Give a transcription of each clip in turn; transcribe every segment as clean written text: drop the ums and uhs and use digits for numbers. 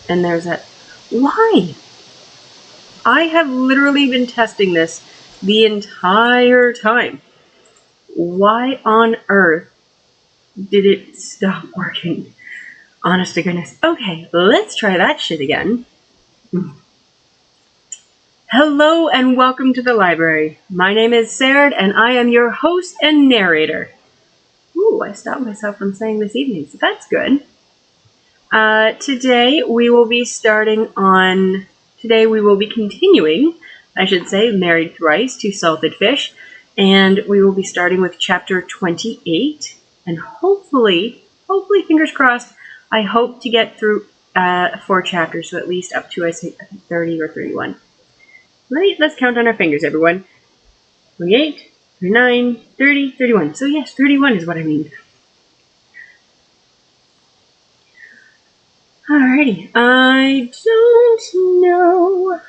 And there's that. Why? I have literally been testing this the entire time. Why on earth did it stop working? Honest to goodness. Okay, let's try that shit again. Hello and welcome to the library. My name is Serdd and I am your host and narrator. Ooh, I stopped myself from saying this evening, so that's good. Today we will be continuing, I should say, Married Thrice to Salted Fish, and we will be starting with chapter 28, and hopefully, fingers crossed, I hope to get through 4 chapters, so at least up to, I think, 30 or 31. Let's count on our fingers, everyone. 28, 29, 30, 31. So yes, 31 is what I mean. Alrighty, I don't know.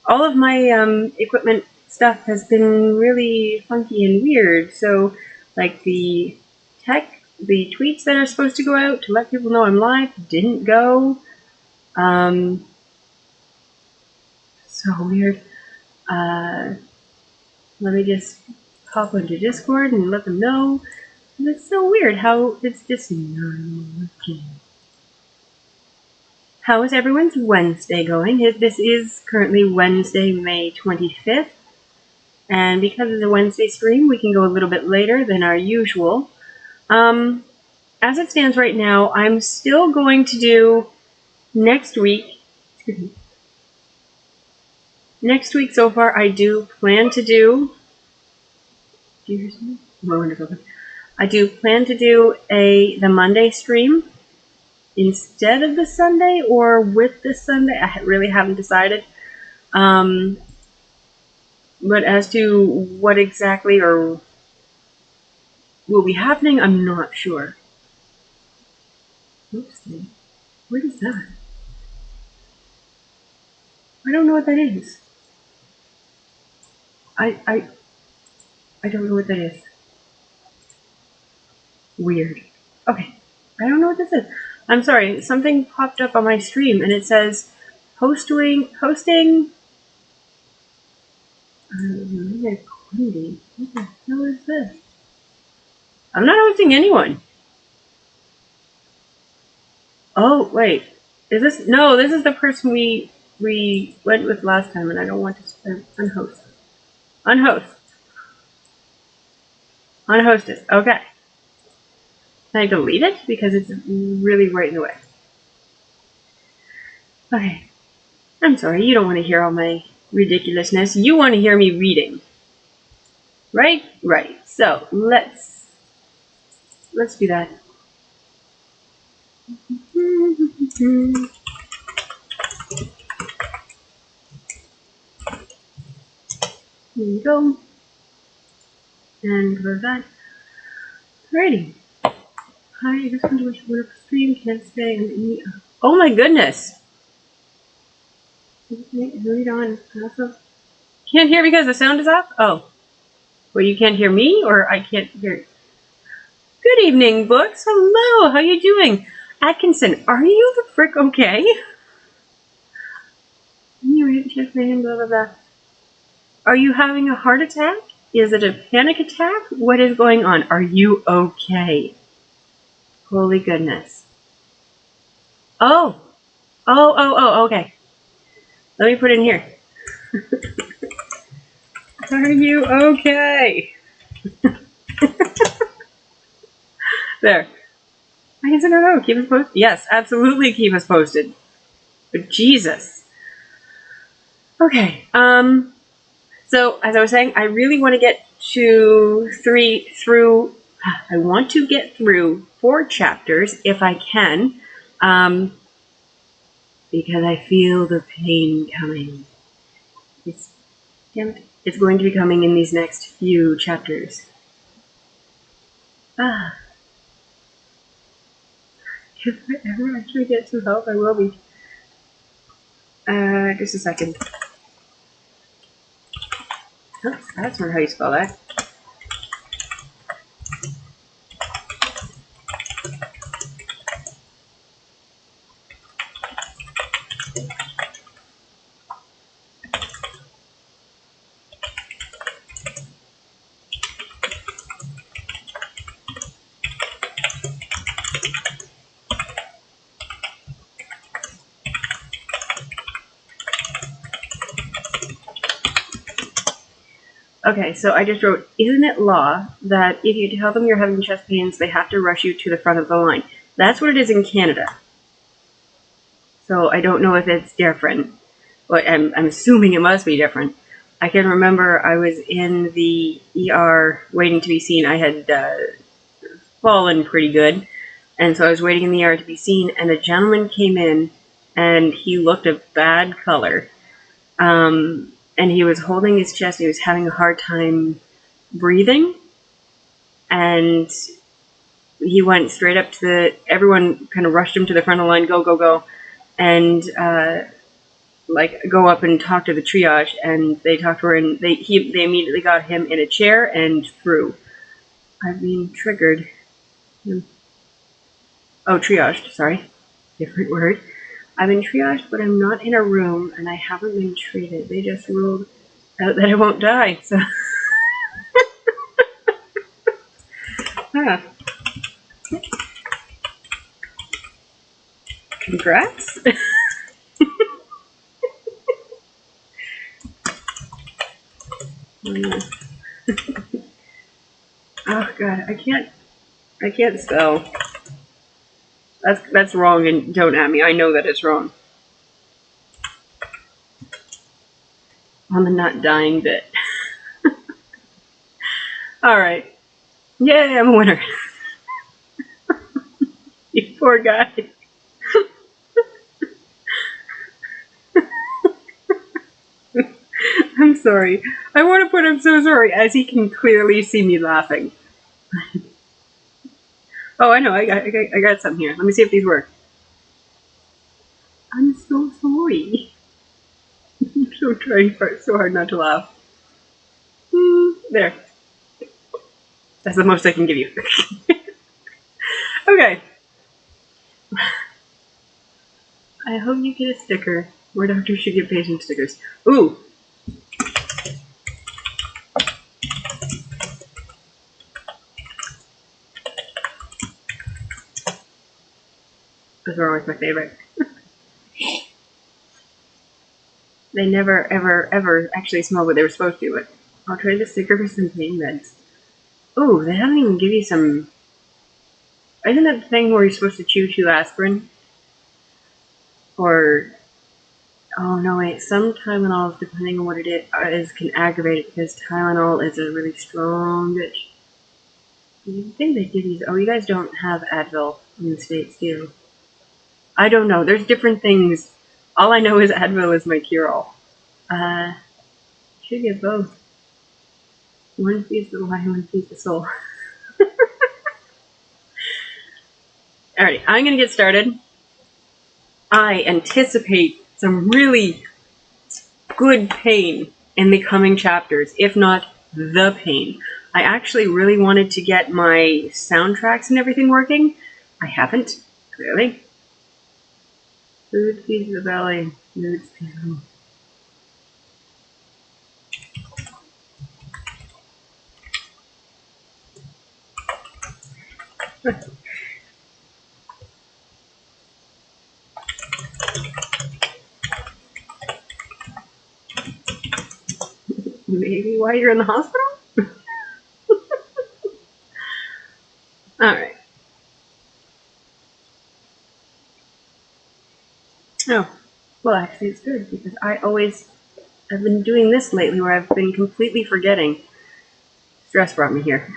All of my equipment stuff has been really funky and weird. So, like the tweets that are supposed to go out to let people know I'm live didn't go. So weird. Let me just hop into Discord and let them know. It's so weird how it's just not working. How is everyone's Wednesday going? This is currently Wednesday, May 25th. And because it's a Wednesday stream, we can go a little bit later than our usual. As it stands right now, I'm still going to do next week. Next week so far, I do plan to do. Do you hear something? Wonderful. I do plan to do the Monday stream instead of the Sunday or with the Sunday. I really haven't decided. But as to what exactly or will be happening, I'm not sure. Oopsie. What is that? I don't know what that is. I don't know what that is. Weird. Okay. I don't know what this is. I'm sorry. Something popped up on my stream and it says hosting. What the hell is this? I'm not hosting anyone. Oh, wait. Is this? No, this is the person we went with last time, and I don't want to unhost. Unhost it. Okay. Can I delete it? Because it's really right in the way. Okay. I'm sorry, you don't want to hear all my ridiculousness. You want to hear me reading. Right? Right. So, let's do that. Here we go. And for that. Alrighty. Hi, I just want to wish you a stream. Can't stay and eat. Oh my goodness! Read on. Can't hear because the sound is off? Oh. Well, you can't hear me, or I can't hear. Good evening, Books. Hello, how you doing? Atkinson, are you the frick okay? Blah, blah, blah. Are you having a heart attack? Is it a panic attack? What is going on? Are you okay? Holy goodness. Oh, okay. Let me put it in here. Are you okay? There. I guess I don't know. Keep us posted. Yes, absolutely keep us posted. But Jesus. Okay. So, as I was saying, I really want to get I want to get through 4 chapters if I can. Because I feel the pain coming. It's going to be coming in these next few chapters. If I ever actually get some help, I will be. Just a second. Oh, that's not how you spell that. Okay, so I just wrote, isn't it law that if you tell them you're having chest pains, they have to rush you to the front of the line? That's what it is in Canada. So I don't know if it's different. But I'm assuming it must be different. I can remember I was in the ER waiting to be seen. I had fallen pretty good. And so I was waiting in the ER to be seen, and a gentleman came in, and he looked a bad color. And he was holding his chest, and he was having a hard time breathing. And he went straight up to everyone kind of rushed him to the front of the line, go, go, go. And, go up and talk to the triage, and they talked to her, and they immediately got him in a chair and through. I've been triggered. Oh, triaged, sorry. Different word. I've been triaged, but I'm not in a room, and I haven't been treated. They just ruled out that I won't die, so... Huh. Congrats. Oh god, I can't spell. That's wrong, and don't at me. I know that it's wrong. On the not dying bit. Alright. Yay, I'm a winner. You poor guy. I'm sorry. I want to put I'm so sorry, as he can clearly see me laughing. Oh, I know. I got some here. Let me see if these work. I'm so sorry. I'm so trying so hard not to laugh. There. That's the most I can give you. Okay. I hope you get a sticker. More doctors should get patient stickers. Ooh. Those are always my favorite. They never, ever, ever actually smell what they were supposed to, but I'll trade the sticker for some pain meds. Ooh, they haven't even give you some... Isn't that the thing where you're supposed to chew aspirin? Or... Oh, no, wait. Some Tylenol, depending on what it is, can aggravate it, because Tylenol is a really strong bitch. You think they give you... Oh, you guys don't have Advil in the States, do you? I don't know. There's different things. All I know is Advil is my cure-all. Should get both. One feeds the body, one feeds the soul. Alright, I'm going to get started. I anticipate some really good pain in the coming chapters, if not the pain. I actually really wanted to get my soundtracks and everything working. I haven't, clearly. Food feeds the belly. Food feeds the... Maybe why you're in the hospital? Alright. Oh, well actually it's good, because I've been doing this lately where I've been completely forgetting. Stress brought me here.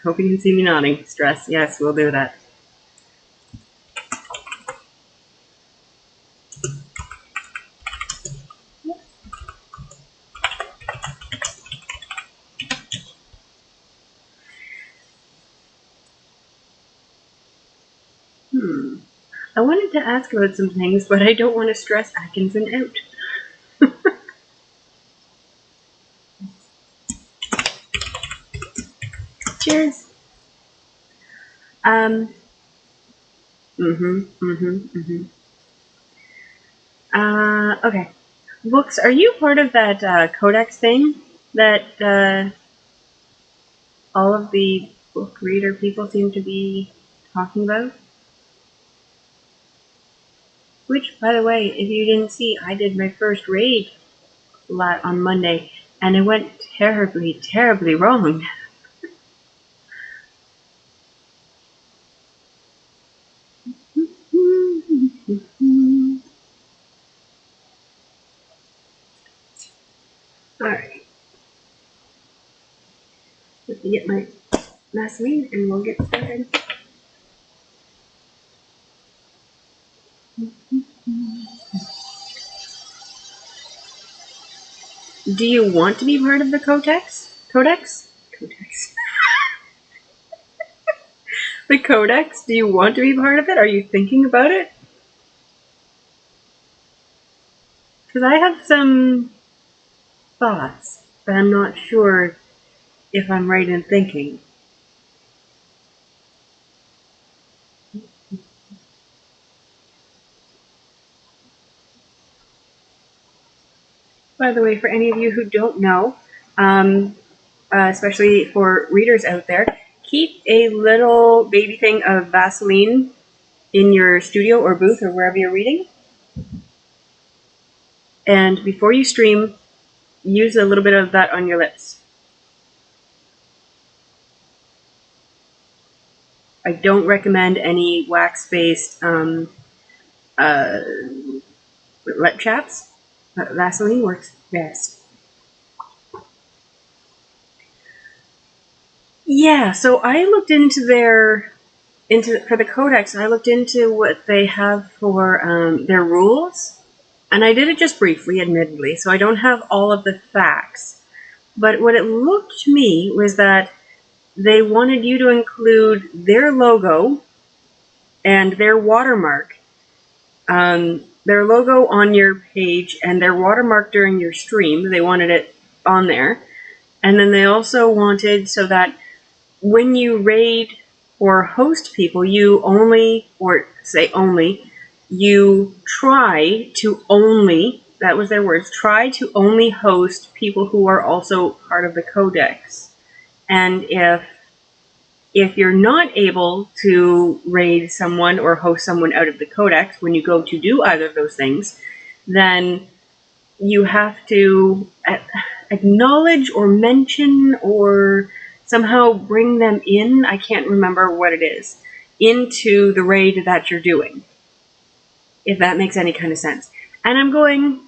Hope you can see me nodding. Stress, yes, we'll do that. I wanted to ask about some things, but I don't want to stress Atkinson out. Cheers. Okay. Books, are you part of that codex thing that all of the book reader people seem to be talking about? Which, by the way, if you didn't see, I did my first raid on Monday, and it went terribly, terribly wrong. Alright. Let me get my Vaseline and we'll get started. Do you want to be part of the Codex? Codex? Codex. The Codex? Do you want to be part of it? Are you thinking about it? Because I have some thoughts, but I'm not sure if I'm right in thinking. By the way, for any of you who don't know, especially for readers out there, keep a little baby thing of Vaseline in your studio or booth or wherever you're reading. And before you stream, use a little bit of that on your lips. I don't recommend any wax-based lip chaps. Vaseline works best. Yeah, so I looked into for the Codex, I looked into what they have for their rules, and I did it just briefly, admittedly, so I don't have all of the facts. But what it looked to me was that they wanted you to include their logo and their watermark, their logo on your page and their watermark during your stream. They wanted it on there. And then they also wanted so that when you raid or host people, you only, or say only, you try to only, that was their words, try to only host people who are also part of the Codex. And if you're not able to raid someone or host someone out of the Codex when you go to do either of those things, then you have to acknowledge or mention or somehow bring them in, I can't remember what it is, into the raid that you're doing, if that makes any kind of sense. And I'm going,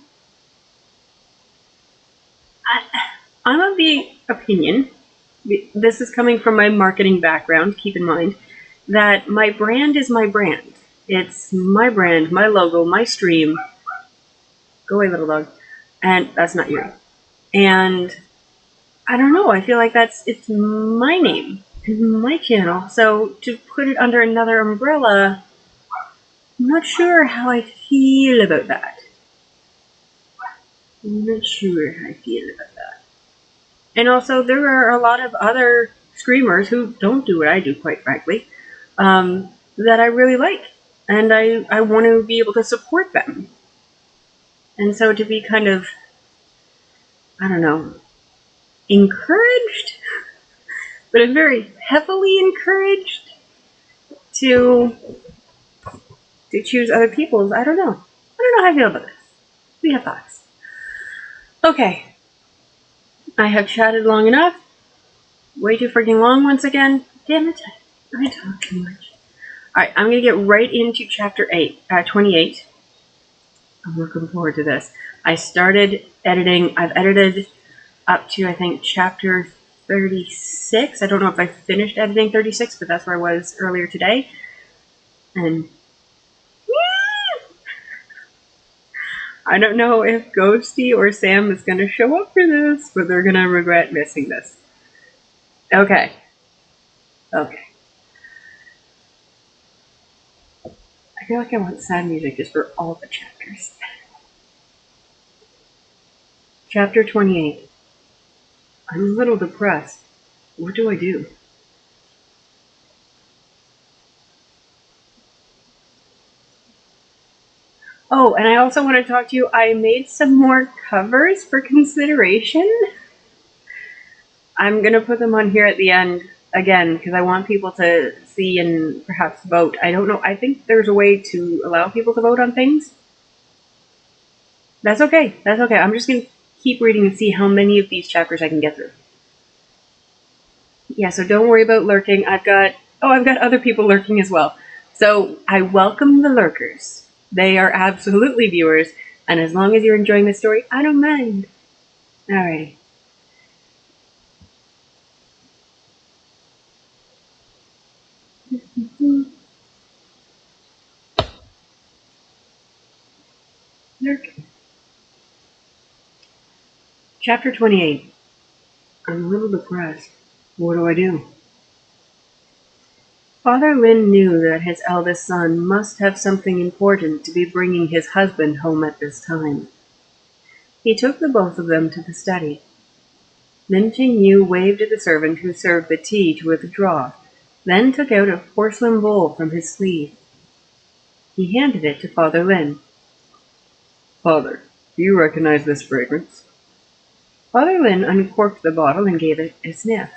I'm of the opinion, this is coming from my marketing background, keep in mind, that my brand is my brand. It's my brand, my logo, my stream. Go away, little dog. And that's not you. And I don't know, I feel like it's my name, my channel. So to put it under another umbrella, I'm not sure how I feel about that. I'm not sure how I feel about that. And also, there are a lot of other streamers who don't do what I do, quite frankly, that I really like. And I want to be able to support them. And so to be kind of, I don't know, encouraged, but I'm very heavily encouraged to choose other people's. I don't know. I don't know how I feel about this. We have thoughts. Okay. I have chatted long enough. Way too freaking long once again. Damn it. I talk too much. Alright, I'm going to get right into chapter 28. I'm looking forward to this. I started editing. I've edited up to, I think, chapter 36. I don't know if I finished editing 36, but that's where I was earlier today. And I don't know if Ghosty or Sam is going to show up for this, but they're going to regret missing this. Okay. Okay. I feel like I want sad music just for all the chapters. Chapter 28. I'm a little depressed. What do I do? Oh, and I also want to talk to you. I made some more covers for consideration. I'm going to put them on here at the end. again, because I want people to see and perhaps vote. I don't know. I think there's a way to allow people to vote on things. That's okay. That's okay. I'm just going to keep reading and see how many of these chapters I can get through. Yeah, so don't worry about lurking. I've got other people lurking as well. So I welcome the lurkers. They are absolutely viewers, and as long as you're enjoying the story, I don't mind. Alrighty. Lurking. Chapter 28. I'm a little depressed. What do I do? Father Lin knew that his eldest son must have something important to be bringing his husband home at this time. He took the both of them to the study. Lin Qingyu waved at the servant who served the tea to withdraw, then took out a porcelain bowl from his sleeve. He handed it to Father Lin. Father, do you recognize this fragrance? Father Lin uncorked the bottle and gave it a sniff.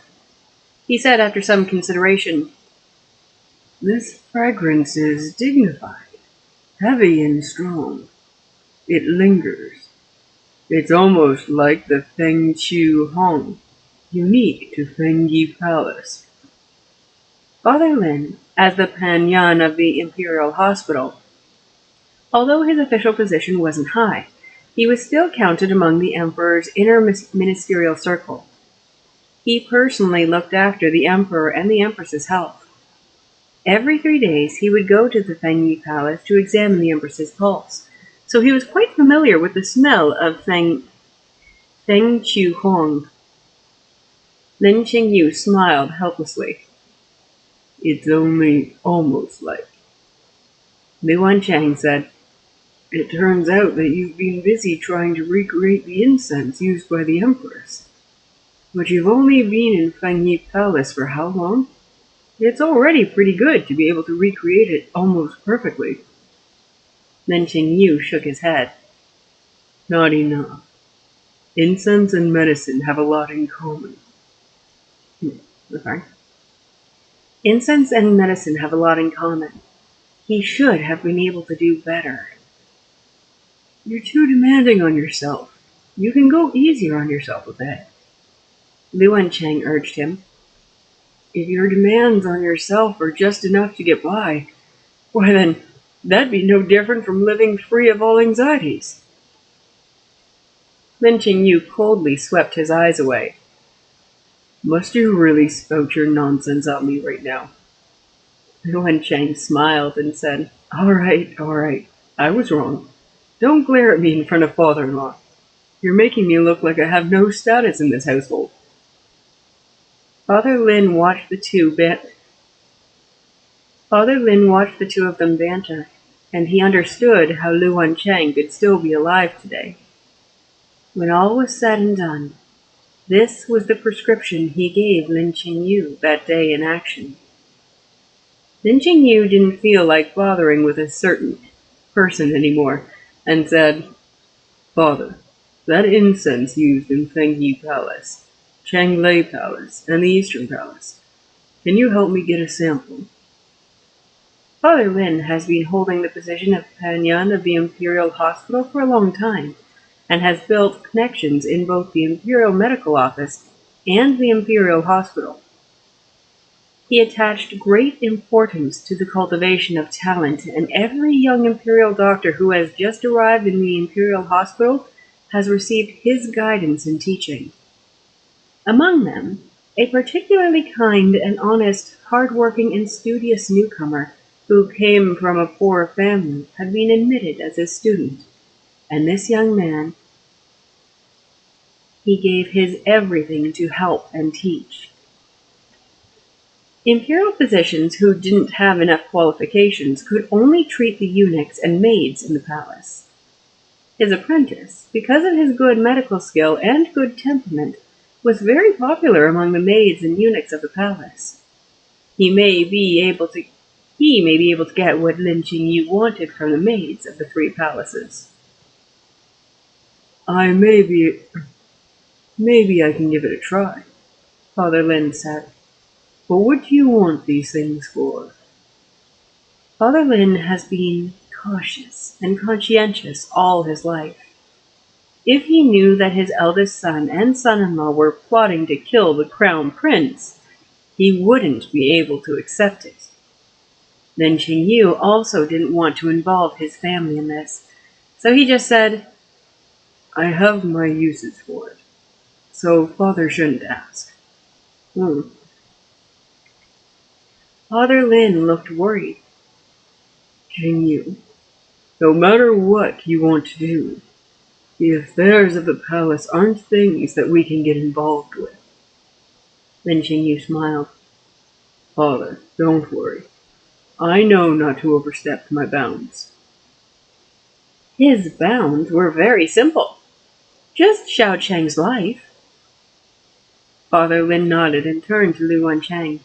He said after some consideration, This fragrance is dignified, heavy and strong. It lingers. It's almost like the Feng Chu Hong, unique to Fengyi Palace. Father Lin, as the Panyan of the Imperial Hospital, although his official position wasn't high, he was still counted among the Emperor's inner ministerial circle. He personally looked after the Emperor and the Empress's health. Every 3 days he would go to the Fengyi Palace to examine the Empress's pulse, so he was quite familiar with the smell of Feng Chu Hong. Lin Qingyu smiled helplessly. It's only almost like. Wancheng said, It turns out that you've been busy trying to recreate the incense used by the Empress. But you've only been in Fengyi Palace for how long? It's already pretty good to be able to recreate it almost perfectly. Lin Qingyu shook his head. Not enough. Incense and medicine have a lot in common. Okay. Incense and medicine have a lot in common. He should have been able to do better. You're too demanding on yourself. You can go easier on yourself a bit. Wancheng urged him. If your demands on yourself are just enough to get by, why then, that'd be no different from living free of all anxieties. Lin Qingyu coldly swept his eyes away. Must you really spout your nonsense on me right now? Wancheng smiled and said, All right, I was wrong. Don't glare at me in front of father-in-law. You're making me look like I have no status in this household. Father Lin watched the two of them banter, and he understood how Wancheng could still be alive today. When all was said and done, this was the prescription he gave Lin Qingyu that day in action. Lin Qingyu didn't feel like bothering with a certain person anymore, and said, Father, that incense used in Fengyi Palace, Changlei Palace, and the Eastern Palace, can you help me get a sample? Father Lin has been holding the position of Panyan of the Imperial Hospital for a long time, and has built connections in both the Imperial Medical Office and the Imperial Hospital. He attached great importance to the cultivation of talent, and every young Imperial doctor who has just arrived in the Imperial Hospital has received his guidance and teaching. Among them, a particularly kind and honest, hard-working and studious newcomer who came from a poor family had been admitted as a student, and this young man, he gave his everything to help and teach. Imperial physicians who didn't have enough qualifications could only treat the eunuchs and maids in the palace. His apprentice, because of his good medical skill and good temperament, was very popular among the maids and eunuchs of the palace. He may be able to get what Lin Qingyu wanted from the maids of the 3 palaces. Maybe I can give it a try, Father Lin said. But what do you want these things for? Father Lin has been cautious and conscientious all his life. If he knew that his eldest son and son-in-law were plotting to kill the crown prince, he wouldn't be able to accept it. Lin Qingyu also didn't want to involve his family in this, so he just said, I have my uses for it, so father shouldn't ask. Father Lin looked worried. Qingyu, no matter what you want to do, the affairs of the palace aren't things that we can get involved with. Lin Qingyu smiled. Father, don't worry. I know not to overstep my bounds. His bounds were very simple. Just Xiao Cheng's life. Father Lin nodded and turned to Wancheng.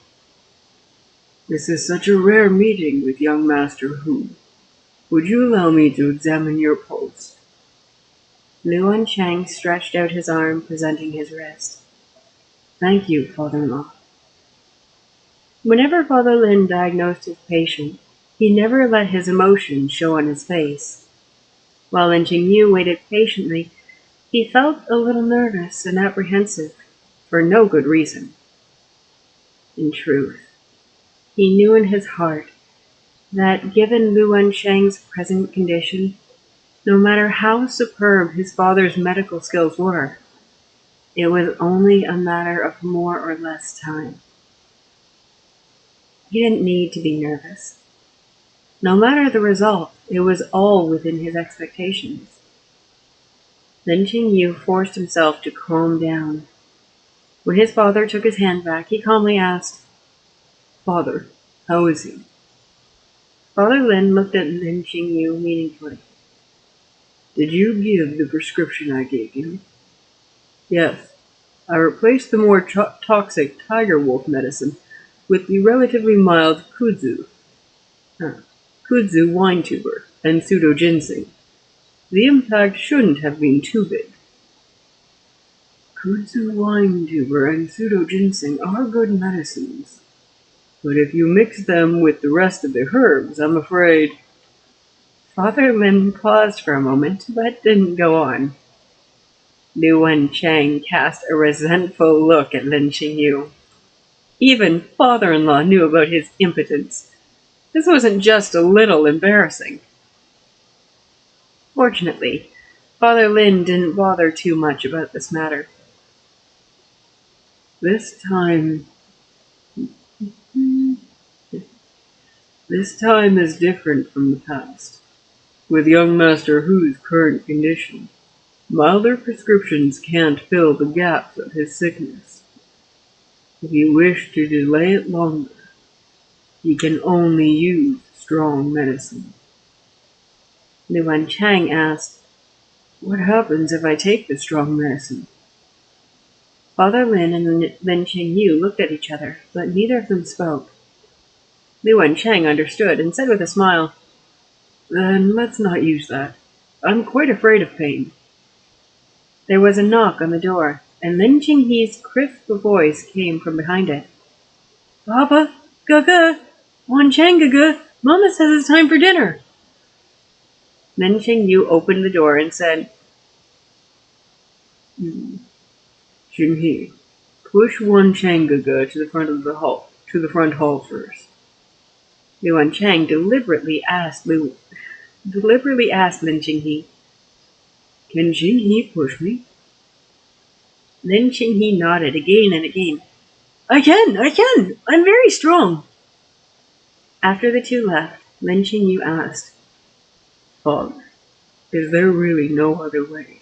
This is such a rare meeting with young Master Hou. Would you allow me to examine your pulse? Wancheng stretched out his arm, presenting his wrist. Thank you, father-in-law. Whenever Father Lin diagnosed his patient, he never let his emotions show on his face. While Lin Qingyu waited patiently, he felt a little nervous and apprehensive, for no good reason. In truth, he knew in his heart that given Wancheng's present condition, no matter how superb his father's medical skills were, it was only a matter of more or less time. He didn't need to be nervous. No matter the result, it was all within his expectations. Lin Qingyu forced himself to calm down. When his father took his hand back, he calmly asked, Father, how is he? Father Lin looked at Lin Qingyu meaningfully. Did you give the prescription I gave you? Yes. I replaced the more toxic tiger wolf medicine with the relatively mild kudzu wine tuber, and pseudo ginseng. The impact shouldn't have been too big. Kudzu wine tuber and pseudo ginseng are good medicines, but if you mix them with the rest of the herbs, I'm afraid. Father Lin paused for a moment, but didn't go on. Wancheng cast a resentful look at Lin Qingyu. Even father-in-law knew about his impotence. This wasn't just a little embarrassing. Fortunately, Father Lin didn't bother too much about this matter. This time is different from the past. With young Master Hu's current condition, milder prescriptions can't fill the gaps of his sickness. If you wish to delay it longer, he can only use strong medicine. Wancheng asked, What happens if I take the strong medicine? Father Lin and Lin Qingyu looked at each other, but neither of them spoke. Wancheng understood and said with a smile, Then let's not use that. I'm quite afraid of pain. There was a knock on the door, and Lin Qingyi's crisp voice came from behind it. Papa, Gaga, Wancheng Gaga, Mama says it's time for dinner. Lin Qingyu opened the door and said, Qingyi, push Wancheng Gaga to the front of the hall, first. Wancheng deliberately asked Lin Qingyi, Can Qingyi push me? Lin Qingyi nodded again and again. I can! I'm very strong! After the two left, Lin Qingyu asked, Father, is there really no other way?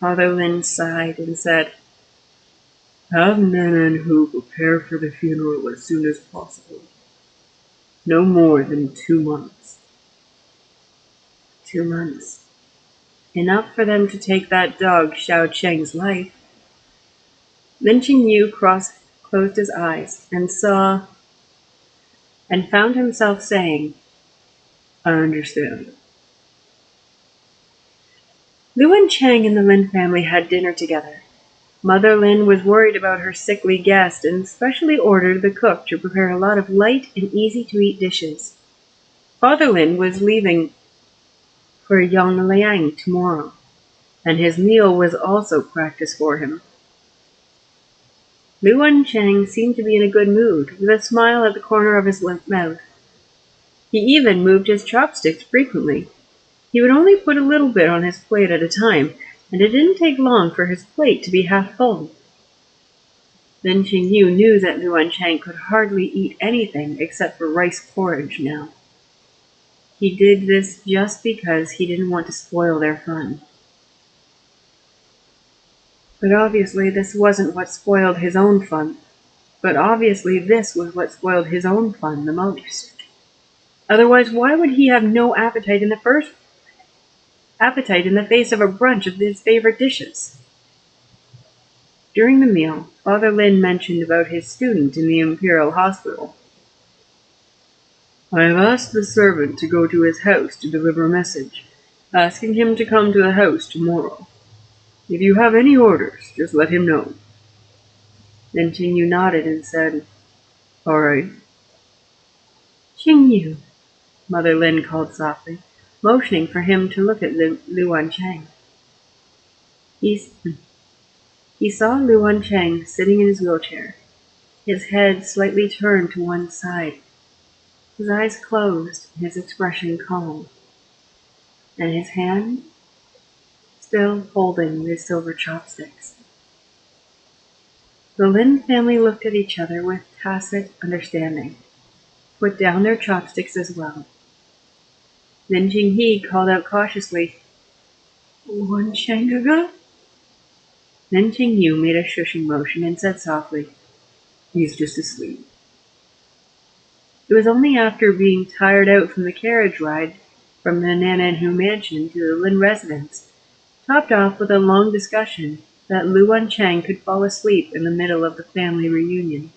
Father Lin sighed and said, Have Nan'an Hou prepare for the funeral as soon as possible. No more than 2 months. 2 months. Enough for them to take that dog Xiao Cheng's life. Lin Qingyu closed his eyes and found himself saying, I understand. Wancheng and the Lin family had dinner together. Mother Lin was worried about her sickly guest and specially ordered the cook to prepare a lot of light and easy-to-eat dishes. Father Lin was leaving for Yongliang tomorrow, and his meal was also practice for him. Wancheng seemed to be in a good mood, with a smile at the corner of his limp mouth. He even moved his chopsticks frequently. He would only put a little bit on his plate at a time, and it didn't take long for his plate to be half full. Lin Qingyu knew that Wancheng could hardly eat anything except for rice porridge now. He did this just because he didn't want to spoil their fun. But obviously this wasn't what spoiled his own fun. This was what spoiled his own fun the most. Otherwise, why would he have no appetite in the face of a brunch of his favorite dishes? During the meal, Father Lin mentioned about his student in the Imperial Hospital. I have asked the servant to go to his house to deliver a message, asking him to come to the house tomorrow. If you have any orders, just let him know. Then Qingyu nodded and said, All right. Qingyu, Mother Lin called softly, motioning for him to look at Wancheng. He saw Wancheng sitting in his wheelchair, his head slightly turned to one side, his eyes closed, his expression calm, and his hand still holding the silver chopsticks. The Lin family looked at each other with tacit understanding, put down their chopsticks as well. Lin Qingyu called out cautiously, Wancheng? Lin Qingyu made a shushing motion and said softly, He's just asleep. It was only after being tired out from the carriage ride from the Nan'an mansion to the Lin residence, topped off with a long discussion, that Wancheng could fall asleep in the middle of the family reunion.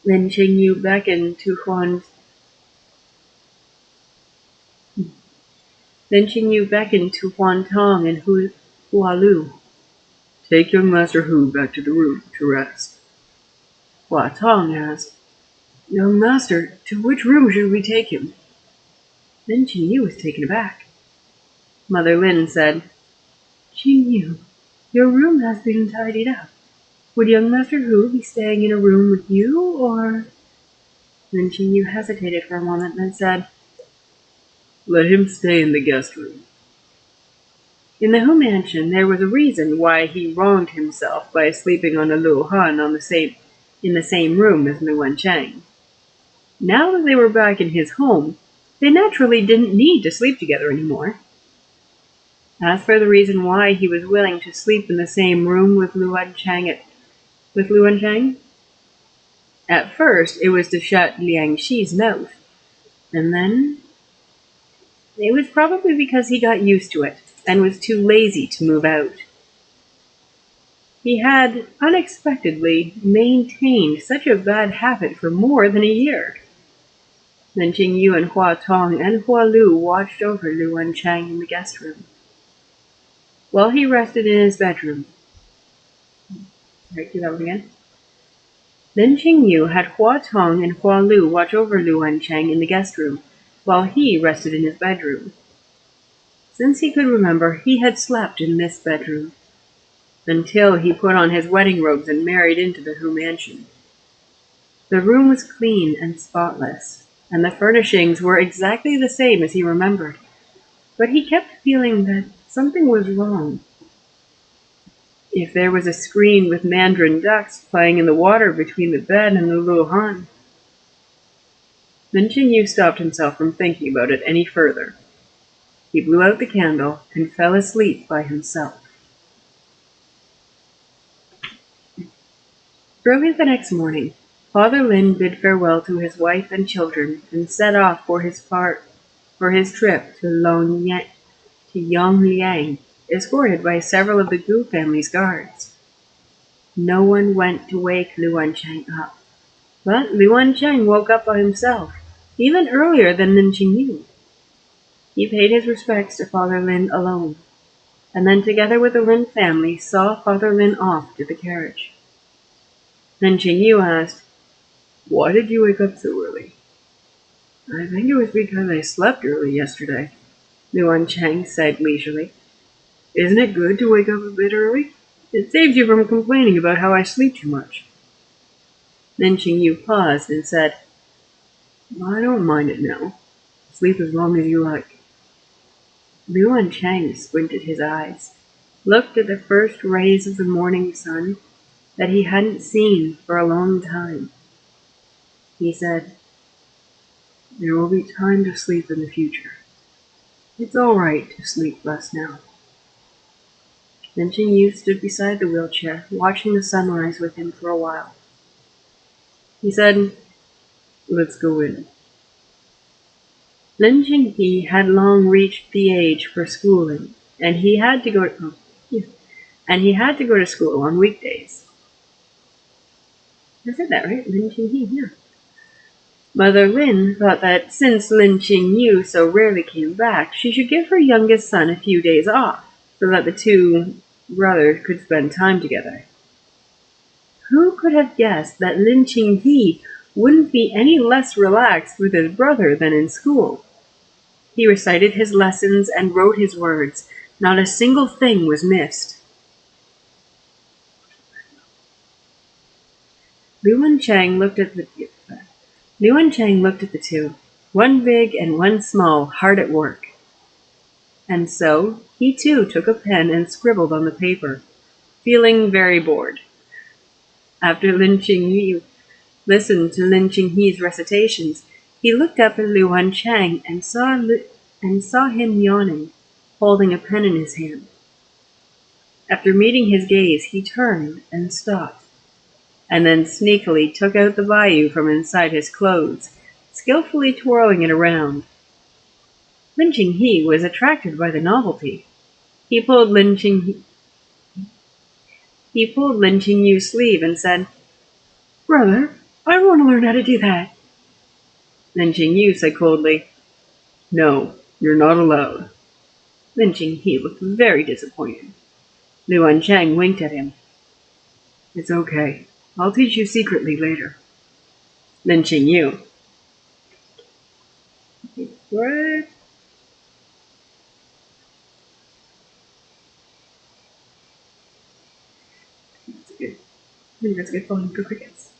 Lin Qingyu beckoned to Huan Tong and Hua Lu. Take young Master Hou back to the room to rest. Hua Tong asked, Young Master, to which room should we take him? Lin Qingyu was taken aback. Mother Lin said, Qingyu, your room has been tidied up. Would young Master Hou be staying in a room with you, or... Lin Qingyu hesitated for a moment, then said, Let him stay in the guest room. In the Hou mansion, there was a reason why he wronged himself by sleeping on a Lu Han in the same room as Wancheng. Now that they were back in his home, they naturally didn't need to sleep together anymore. As for the reason why he was willing to sleep in the same room with Wancheng, at first it was to shut Liang Xi's mouth, and then it was probably because he got used to it and was too lazy to move out. He had unexpectedly maintained such a bad habit for more than a year. Then Qingyu and Hua Tong and Hua Lu watched over Wancheng in the guest room, while he rested in his bedroom. Do that one again. Then Qingyu had Hua Tong and Hua Lu watch over Wancheng in the guest room, while he rested in his bedroom. Since he could remember, he had slept in this bedroom, until he put on his wedding robes and married into the Hou mansion. The room was clean and spotless, and the furnishings were exactly the same as he remembered, but he kept feeling that something was wrong. If there was a screen with mandarin ducks playing in the water between the bed and the Lu Han. Then Qingyu stopped himself from thinking about it any further. He blew out the candle and fell asleep by himself. Early the next morning, Father Lin bid farewell to his wife and children and set off for his trip to Yongliang, escorted by several of the Gu family's guards. No one went to wake Wancheng up, but Wancheng woke up by himself, even earlier than Lin Qingyu. He paid his respects to Father Lin alone, and then together with the Lin family saw Father Lin off to the carriage. Lin Qingyu asked, "Why did you wake up so early?" "I think it was because I slept early yesterday," Wancheng said leisurely. "Isn't it good to wake up a bit early? It saves you from complaining about how I sleep too much." Lin Qingyu paused and said, "I don't mind it now. Sleep as long as you like." Wancheng squinted his eyes, looked at the first rays of the morning sun that he hadn't seen for a long time. He said, "There will be time to sleep in the future. It's all right to sleep less now." Lin Qingyu stood beside the wheelchair, watching the sunrise with him for a while. He said, "Let's go in." Lin Qingyu had long reached the age for schooling, and he had to go to school on weekdays. I said that right, Lin Qingyu, yeah. Mother Lin thought that since Lin Qingyu so rarely came back, she should give her youngest son a few days off, so that the two brothers could spend time together. Who could have guessed that Lin Qingyu wouldn't be any less relaxed with his brother than in school? He recited his lessons and wrote his words. Not a single thing was missed. Wancheng looked at the two, one big and one small, hard at work. And so he too took a pen and scribbled on the paper, feeling very bored. After Lin Qingyu listened to Lin Qingyu's recitations, he looked up at Wancheng and saw him yawning, holding a pen in his hand. After meeting his gaze, he turned and stopped, and then sneakily took out the bayou from inside his clothes, skillfully twirling it around. Lin Qingyu was attracted by the novelty. He pulled Lin Qingyu's sleeve and said, "Brother, I want to learn how to do that." Lin Qingyu said coldly, "No, you're not allowed." Lin Qingyu looked very disappointed. Wancheng winked at him. "It's okay. I'll teach you secretly later." Lin Qingyu. What? I think that's a good phone for crickets.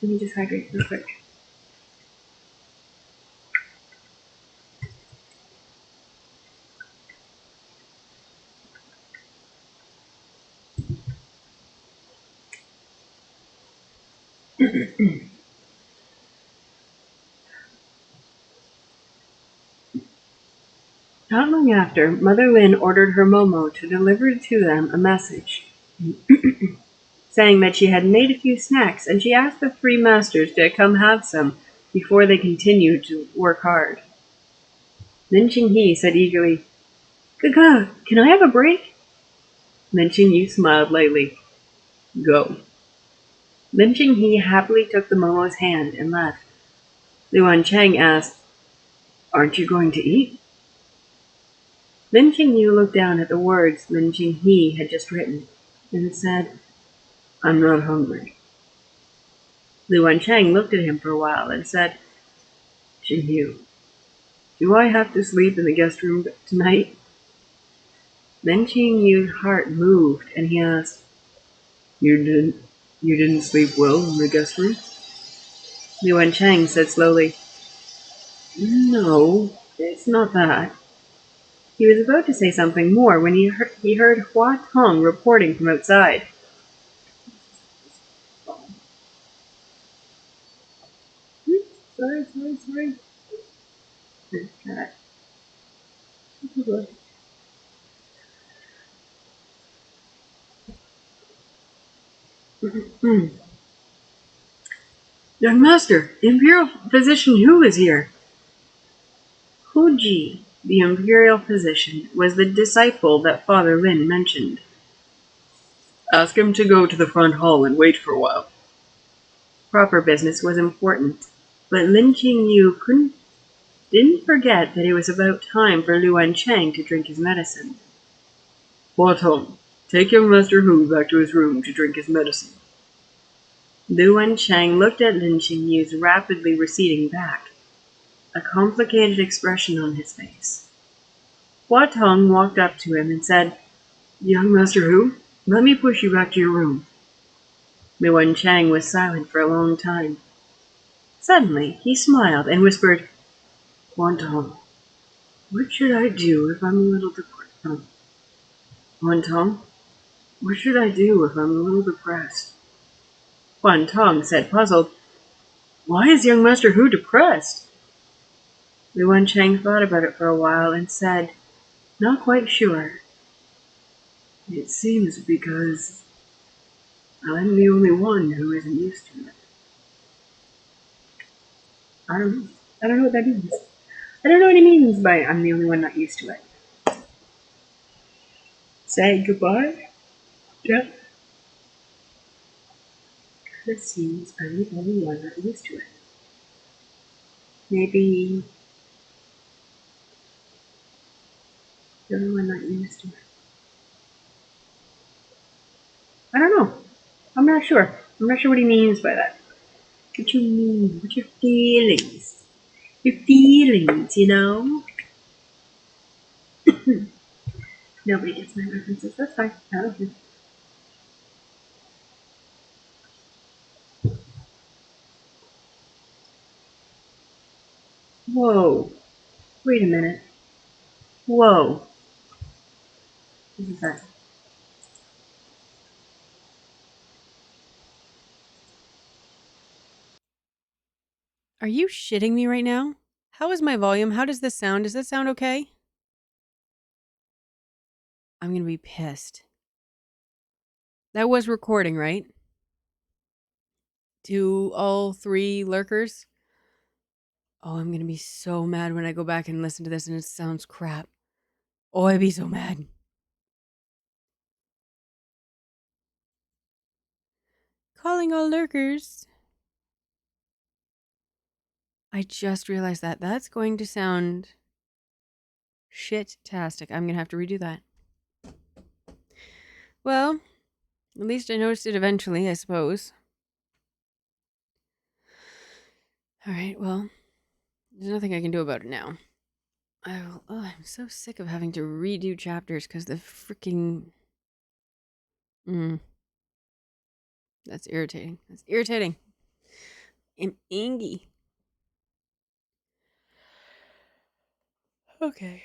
Let me just hydrate real quick. Not long after, Mother Lin ordered her Momo to deliver to them a message, saying that she had made a few snacks, and she asked the three masters to come have some before they continued to work hard. Lin Qingyu said eagerly, "Gaga, can I have a break?" Lin Qingyu smiled lightly. "Go." Lin Qingyu happily took the Momo's hand and left. Wancheng asked, "Aren't you going to eat?" Lin Qingyu looked down at the words Lin Qingyu had just written and said, "I'm not hungry." Wancheng looked at him for a while and said, "Qingyu, do I have to sleep in the guest room tonight?" Lin Qingyu's heart moved and he asked, You didn't sleep well in the guest room?" Wancheng said slowly, "No, it's not that." He was about to say something more when he heard Hua Tong reporting from outside. Sorry. "Young master, Imperial Physician Hou is here." Hu Ji, the imperial physician, was the disciple that Father Lin mentioned. "Ask him to go to the front hall and wait for a while." Proper business was important. But Lin Qingyu didn't forget that it was about time for Wancheng to drink his medicine. Wancheng, take young Master Hou back to his room to drink his medicine. Wancheng looked at Lin Qingyu's rapidly receding back, a complicated expression on his face. Huatong walked up to him and said, Young Master Hou, let me push you back to your room. Wancheng was silent for a long time. Suddenly, he smiled and whispered, Wancheng, what should I do if I'm a little depressed? Wancheng, what should I do if I'm a little depressed? Huatong said, puzzled, Why is young Master Hou depressed? Wancheng thought about it for a while and said, not quite sure. It seems because I'm the only one who isn't used to it. I don't know what that means. I don't know what he means by I'm the only one not used to it. Say goodbye? Yeah. It seems I'm the only one not used to it. Maybe the only one not used to it. I don't know. I'm not sure. I'm not sure what he means by that. What you mean? What's your feelings? Your feelings, you know? Nobody gets my references. That's fine. I don't care. Whoa. Wait a minute. Whoa. What is that? Are you shitting me right now? How is my volume? How does this sound? Does this sound okay? I'm gonna be pissed. That was recording, right? To all 3 lurkers? Oh, I'm gonna be so mad when I go back and listen to this and it sounds crap. Oh, I'd be so mad. Calling all lurkers. I just realized that. That's going to sound shit-tastic. I'm gonna have to redo that. Well, at least I noticed it eventually, I suppose. Alright, well, there's nothing I can do about it now. I'm so sick of having to redo chapters because the freaking. That's irritating. That's irritating. I'm ingy. Okay.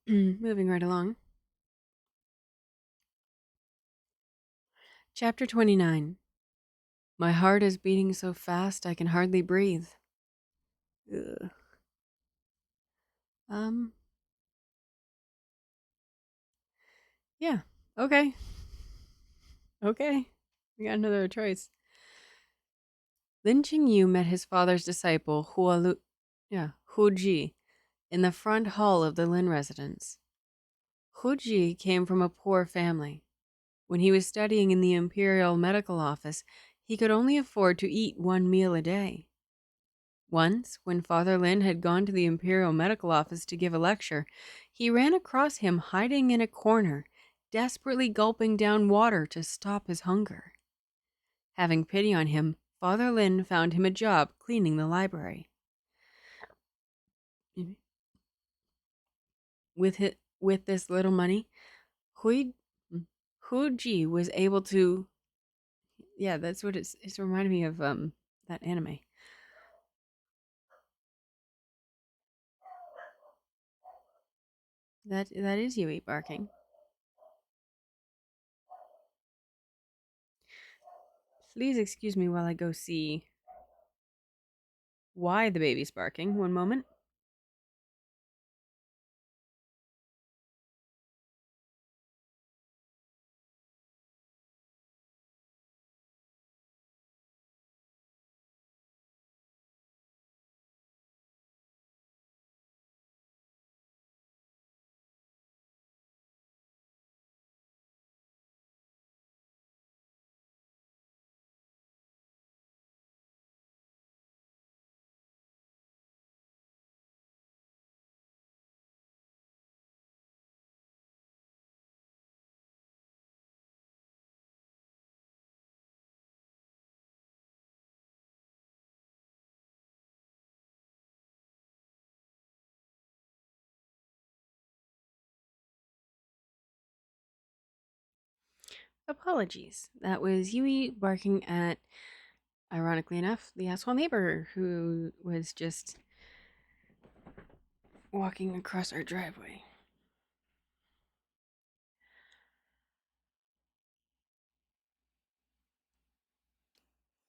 Moving right along. Chapter 29. My heart is beating so fast I can hardly breathe. Ugh. Yeah. Okay. Okay. We got another choice. Lin Qingyu met his father's disciple, Hu Ji, in the front hall of the Lin residence. Hu Ji came from a poor family. When he was studying in the Imperial Medical Office, he could only afford to eat 1 meal a day. Once, when Father Lin had gone to the Imperial Medical Office to give a lecture, he ran across him hiding in a corner, desperately gulping down water to stop his hunger. Having pity on him, Father Lin found him a job cleaning the library. With this little money, Hu Ji was able to. Yeah, that's what it's reminding me of that anime. That is Yui barking. Please excuse me while I go see why the baby's barking. One moment. apologies. That was Yui barking at, ironically enough, the asshole neighbor who was just walking across our driveway.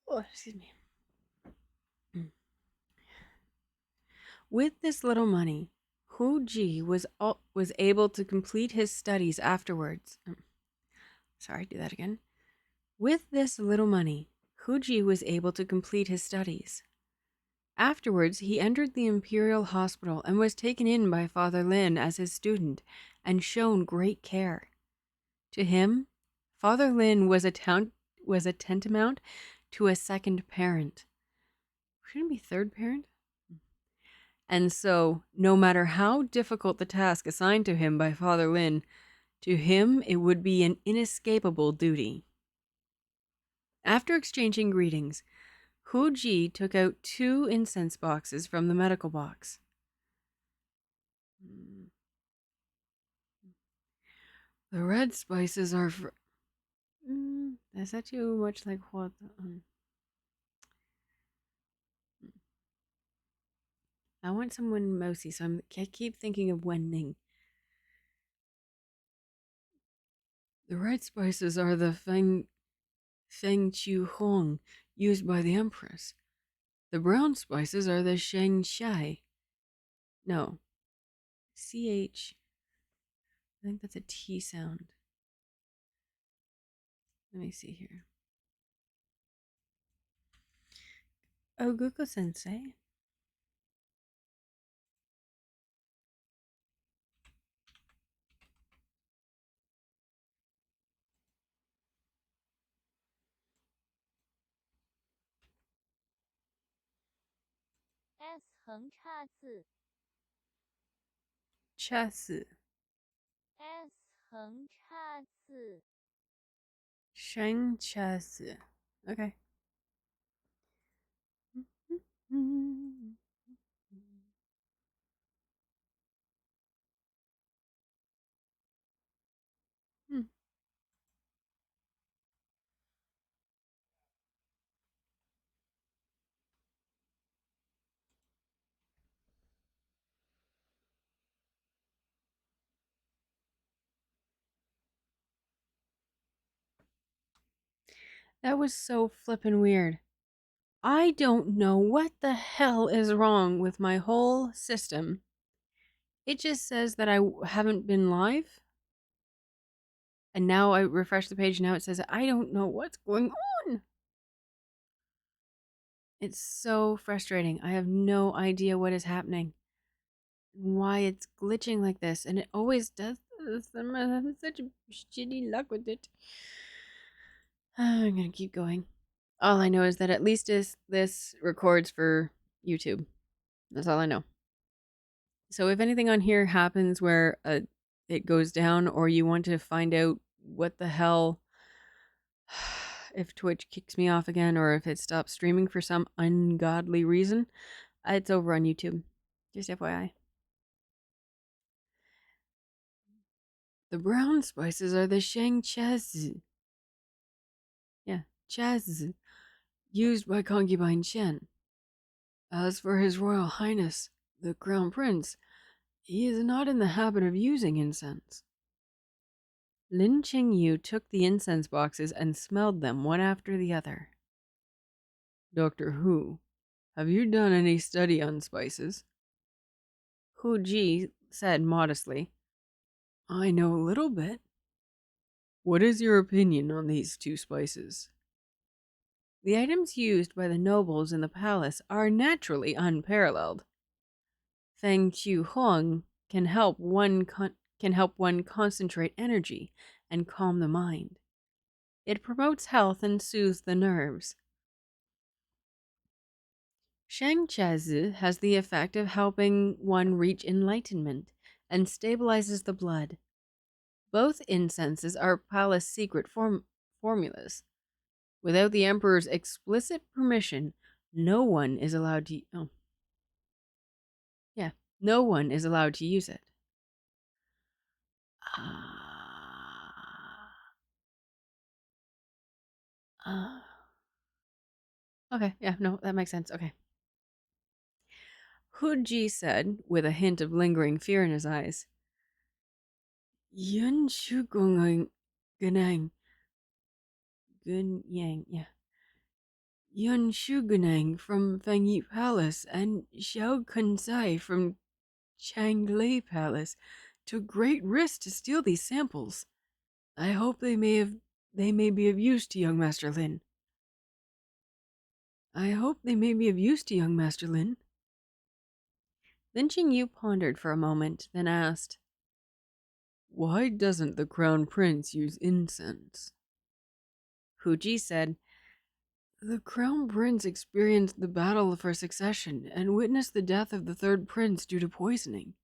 Oh, excuse me. With this little money, Hu Ji was able to complete his studies afterwards. Sorry, do that again. With this little money, Hu Ji was able to complete his studies. Afterwards, he entered the Imperial Hospital and was taken in by Father Lin as his student and shown great care. To him, Father Lin was a tantamount to a second parent. Shouldn't it be third parent? And so, no matter how difficult the task assigned to him by Father Lin, to him it would be an inescapable duty. After exchanging greetings, Hu Ji took out 2 incense boxes from the medical box. The red spices are for... is that too much like what? I want someone mousy, so I keep thinking of Wen-Ning. The red spices are the Feng Chiu Hong used by the Empress. The brown spices are the Sheng Shai. No. CH. I think that's a T sound. Let me see here. Oh, Guko Sensei. S 横叉字 Chasu. S 横叉字 Sheng Chasu. Okay. That was so flippin' weird. I don't know what the hell is wrong with my whole system. It just says that I haven't been live. And now I refresh the page, now it says I don't know what's going on. It's so frustrating. I have no idea what is happening. Why it's glitching like this. And it always does this. I'm having such shitty luck with it. I'm gonna keep going. All I know is that at least this records for YouTube. That's all I know. So if anything on here happens where it goes down, or you want to find out what the hell, if Twitch kicks me off again, or if it stops streaming for some ungodly reason, it's over on YouTube. Just FYI. The brown spices are the Sheng Chazi. Yeah, Chazi, used by concubine Chen. As for His Royal Highness, the Crown Prince, he is not in the habit of using incense. Lin Qingyu took the incense boxes and smelled them one after the other. Dr. Hu, have you done any study on spices? Hu Ji said modestly, I know a little bit. What is your opinion on these 2 spices? The items used by the nobles in the palace are naturally unparalleled. Feng Qiu Huang can help one concentrate energy and calm the mind. It promotes health and soothes the nerves. Sheng Chazi has the effect of helping one reach enlightenment and stabilizes the blood. Both incenses are palace secret formulas. Without the emperor's explicit permission, no one is allowed to... no one is allowed to use it. Okay, yeah, no, that makes sense. Okay. Hu Ji said, with a hint of lingering fear in his eyes, Yun Shu Gong Ganang Gun Yang, yeah. Yun Shu Ganang from Fangyi Palace and Xiao Kunsai from Changlei Palace took great risk to steal these samples. I hope they may be of use to young Master Lin. Lin Qingyu pondered for a moment, then asked, "Why doesn't the Crown Prince use incense?" Hu Ji said, "The Crown Prince experienced the battle for succession and witnessed the death of the third prince due to poisoning.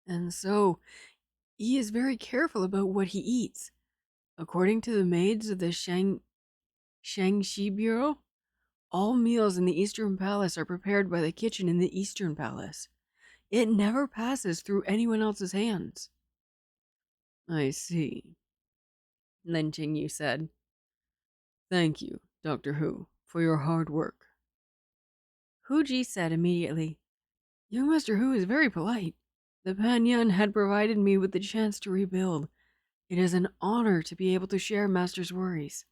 And so, he is very careful about what he eats. According to the maids of the Shangxi Bureau, all meals in the Eastern Palace are prepared by the kitchen in the Eastern Palace. It never passes through anyone else's hands." "I see," Lin Qingyu said. "Thank you, Dr. Hu, for your hard work." Hu Ji said immediately, "Young Master Hu is very polite. The Panyan had provided me with the chance to rebuild. It is an honor to be able to share Master's worries."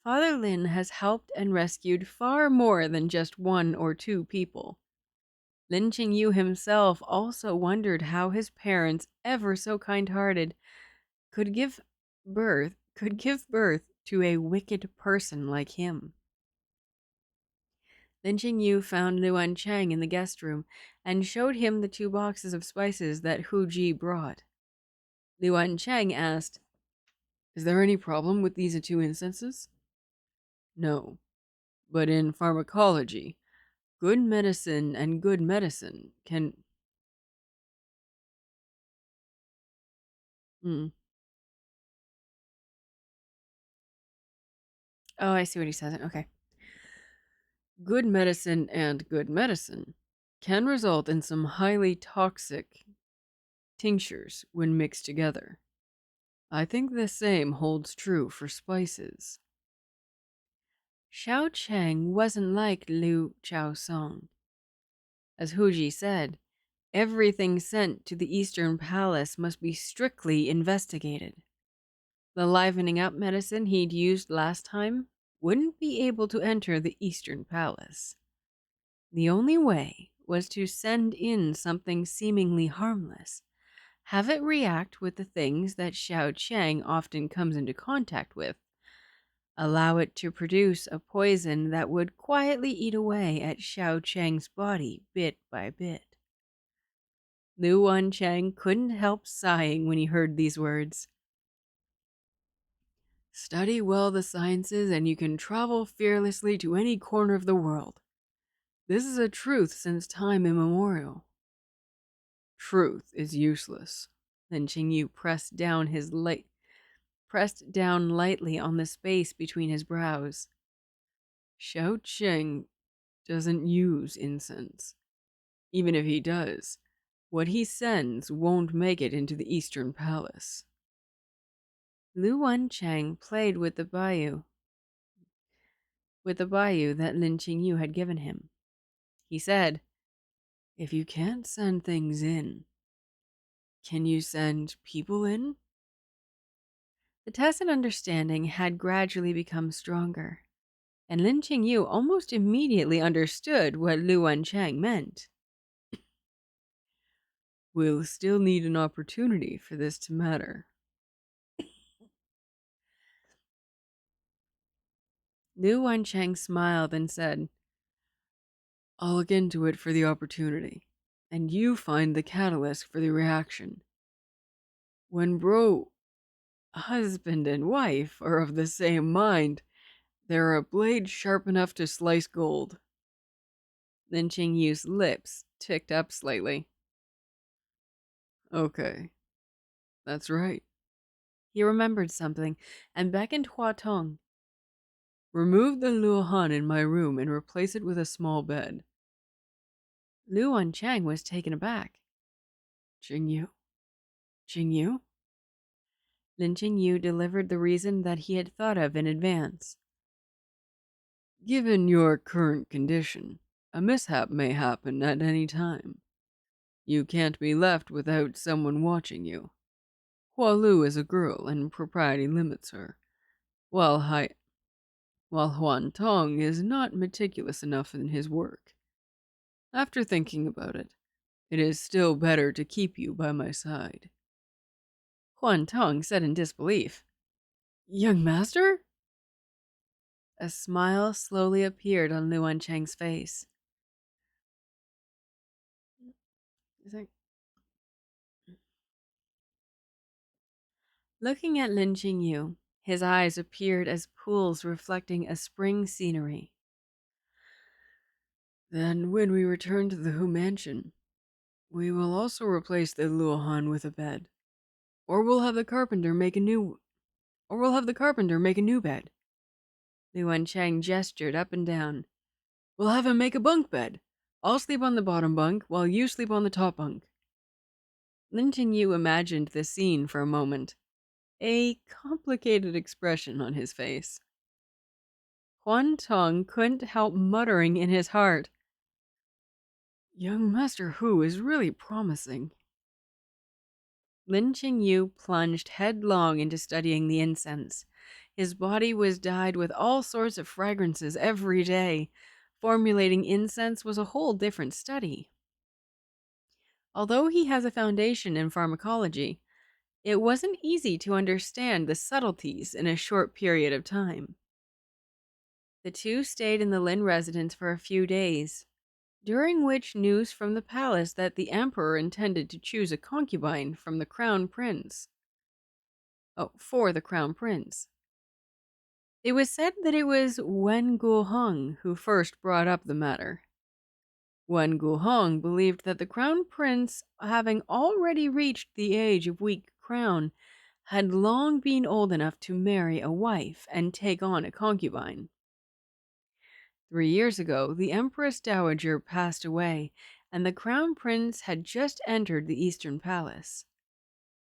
Father Lin has helped and rescued far more than just 1 or 2 people. Lin Qingyu himself also wondered how his parents, ever so kind-hearted, could give birth to a wicked person like him. Lin Qingyu found Wancheng in the guest room and showed him the 2 boxes of spices that Hu Ji brought. Wancheng asked, "Is there any problem with these 2 incenses?" "No, but in pharmacology, good medicine and good medicine can..." Oh, I see what he says. Okay. "Good medicine and good medicine can result in some highly toxic tinctures when mixed together. I think the same holds true for spices." Xiao Cheng wasn't like Liu Chaosong. As Hu Ji said, everything sent to the Eastern Palace must be strictly investigated. The livening up medicine he'd used last time wouldn't be able to enter the Eastern Palace. The only way was to send in something seemingly harmless, have it react with the things that Xiao Cheng often comes into contact with, allow it to produce a poison that would quietly eat away at Xiao Cheng's body bit by bit. Wancheng couldn't help sighing when he heard these words. "Study well the sciences and you can travel fearlessly to any corner of the world. This is a truth since time immemorial." "Truth is useless." Then Qingyu pressed down lightly on the space between his brows. "Xiao Cheng doesn't use incense. Even if he does, what he sends won't make it into the Eastern Palace." Wancheng played with the bayou that Lin Qingyu had given him. He said, "If you can't send things in, can you send people in?" The tacit understanding had gradually become stronger, and Lin Qingyu almost immediately understood what Wancheng meant. "We'll still need an opportunity for this to matter." Wancheng smiled and said, "I'll look into it for the opportunity, and you find the catalyst for the reaction. When husband and wife are of the same mind, they're a blade sharp enough to slice gold." Lin Qingyu's lips ticked up slightly. "Okay, that's right." He remembered something and beckoned Hua Tong. "Remove the luohan in my room and replace it with a small bed." Wancheng was taken aback. Qingyu? Lin Qingyu delivered the reason that he had thought of in advance. Given your current condition, a mishap may happen at any time. You can't be left without someone watching you. Hualu is a girl, and propriety limits her, while Huan Tong is not meticulous enough in his work. After thinking about it, it is still better to keep you by my side. Huan Tong said in disbelief, "Young master?" A smile slowly appeared on Wancheng's face. Looking at Lin Qingyu, his eyes appeared as pools reflecting a spring scenery. Then when we return to the Hu mansion, we will also replace the Luohan with a bed. Or we'll have the carpenter make a new bed. Lu Wancheng gestured up and down. We'll have him make a bunk bed. I'll sleep on the bottom bunk while you sleep on the top bunk. Lin Qingyu imagined the scene for a moment, a complicated expression on his face. Huan Tong couldn't help muttering in his heart, Young Master Hou is really promising. Lin Qingyu plunged headlong into studying the incense. His body was dyed with all sorts of fragrances every day. Formulating incense was a whole different study. Although he has a foundation in pharmacology, it wasn't easy to understand the subtleties in a short period of time. The two stayed in the Lin residence for a few days, during which news from the palace that the emperor intended to choose a concubine from the crown prince. For the crown prince. It was said that it was Wen Guoheng who first brought up the matter. Wen Guoheng believed that the crown prince, having already reached the age of weak crown, had long been old enough to marry a wife and take on a concubine. 3 years ago, the Empress Dowager passed away, and the crown prince had just entered the Eastern Palace.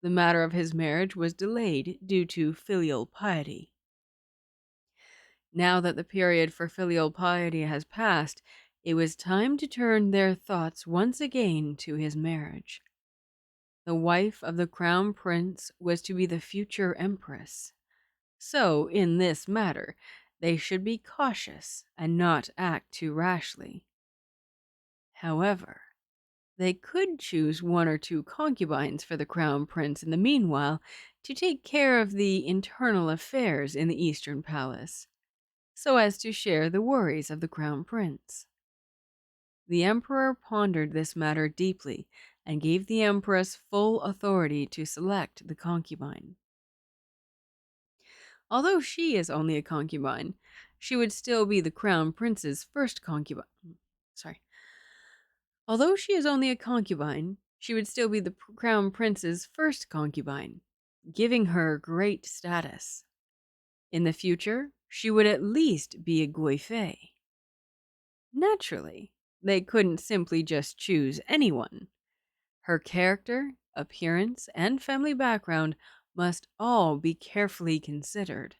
The matter of his marriage was delayed due to filial piety. Now that the period for filial piety has passed, it was time to turn their thoughts once again to his marriage. The wife of the crown prince was to be the future empress. So, in this matter, they should be cautious and not act too rashly. However, they could choose 1 or 2 concubines for the crown prince in the meanwhile to take care of the internal affairs in the Eastern Palace, so as to share the worries of the crown prince. The emperor pondered this matter deeply and gave the empress full authority to select the concubine. Although she is only a concubine, she would still be the crown prince's first concubine. Although she is only a concubine, she would still be the crown prince's first concubine, giving her great status. In the future, she would at least be a guifei. Naturally, they couldn't simply just choose anyone. Her character, appearance, and family background must all be carefully considered.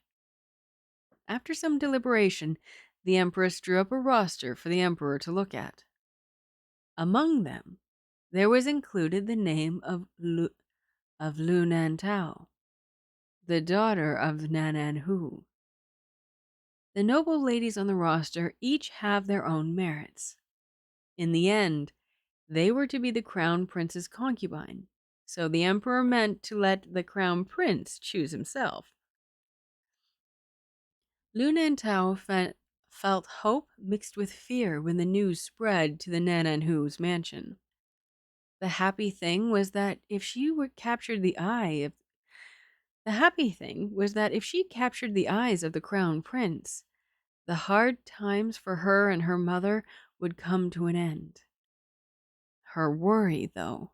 After some deliberation, the empress drew up a roster for the emperor to look at. Among them, there was included the name of Lu Nantao, the daughter of Nan'an Hou. The noble ladies on the roster each have their own merits. In the end, they were to be the crown prince's concubine, so the emperor meant to let the crown prince choose himself. Lu Nantao felt hope mixed with fear when the news spread to the Nan'an Hu's mansion. The happy thing was that if she captured the eyes of the crown prince, the hard times for her and her mother would come to an end. Her worry, though,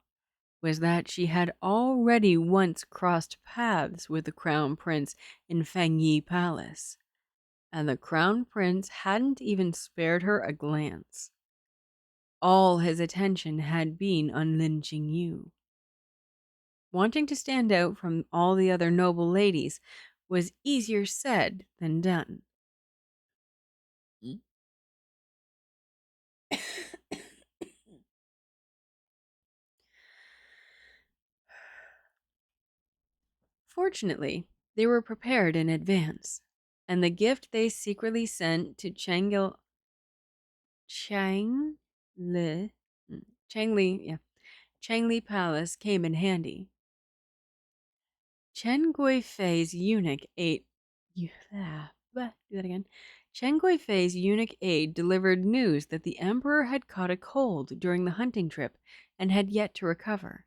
was that she had already once crossed paths with the crown prince in Fengyi Palace, and the crown prince hadn't even spared her a glance. All his attention had been on Lin Qingyu. Wanting to stand out from all the other noble ladies was easier said than done. Fortunately, they were prepared in advance, and the gift they secretly sent to Chang Li, Changli Palace came in handy. Chen Guifei's eunuch aide. Do that again. Chen Guifei's eunuch aide delivered news that the emperor had caught a cold during the hunting trip and had yet to recover.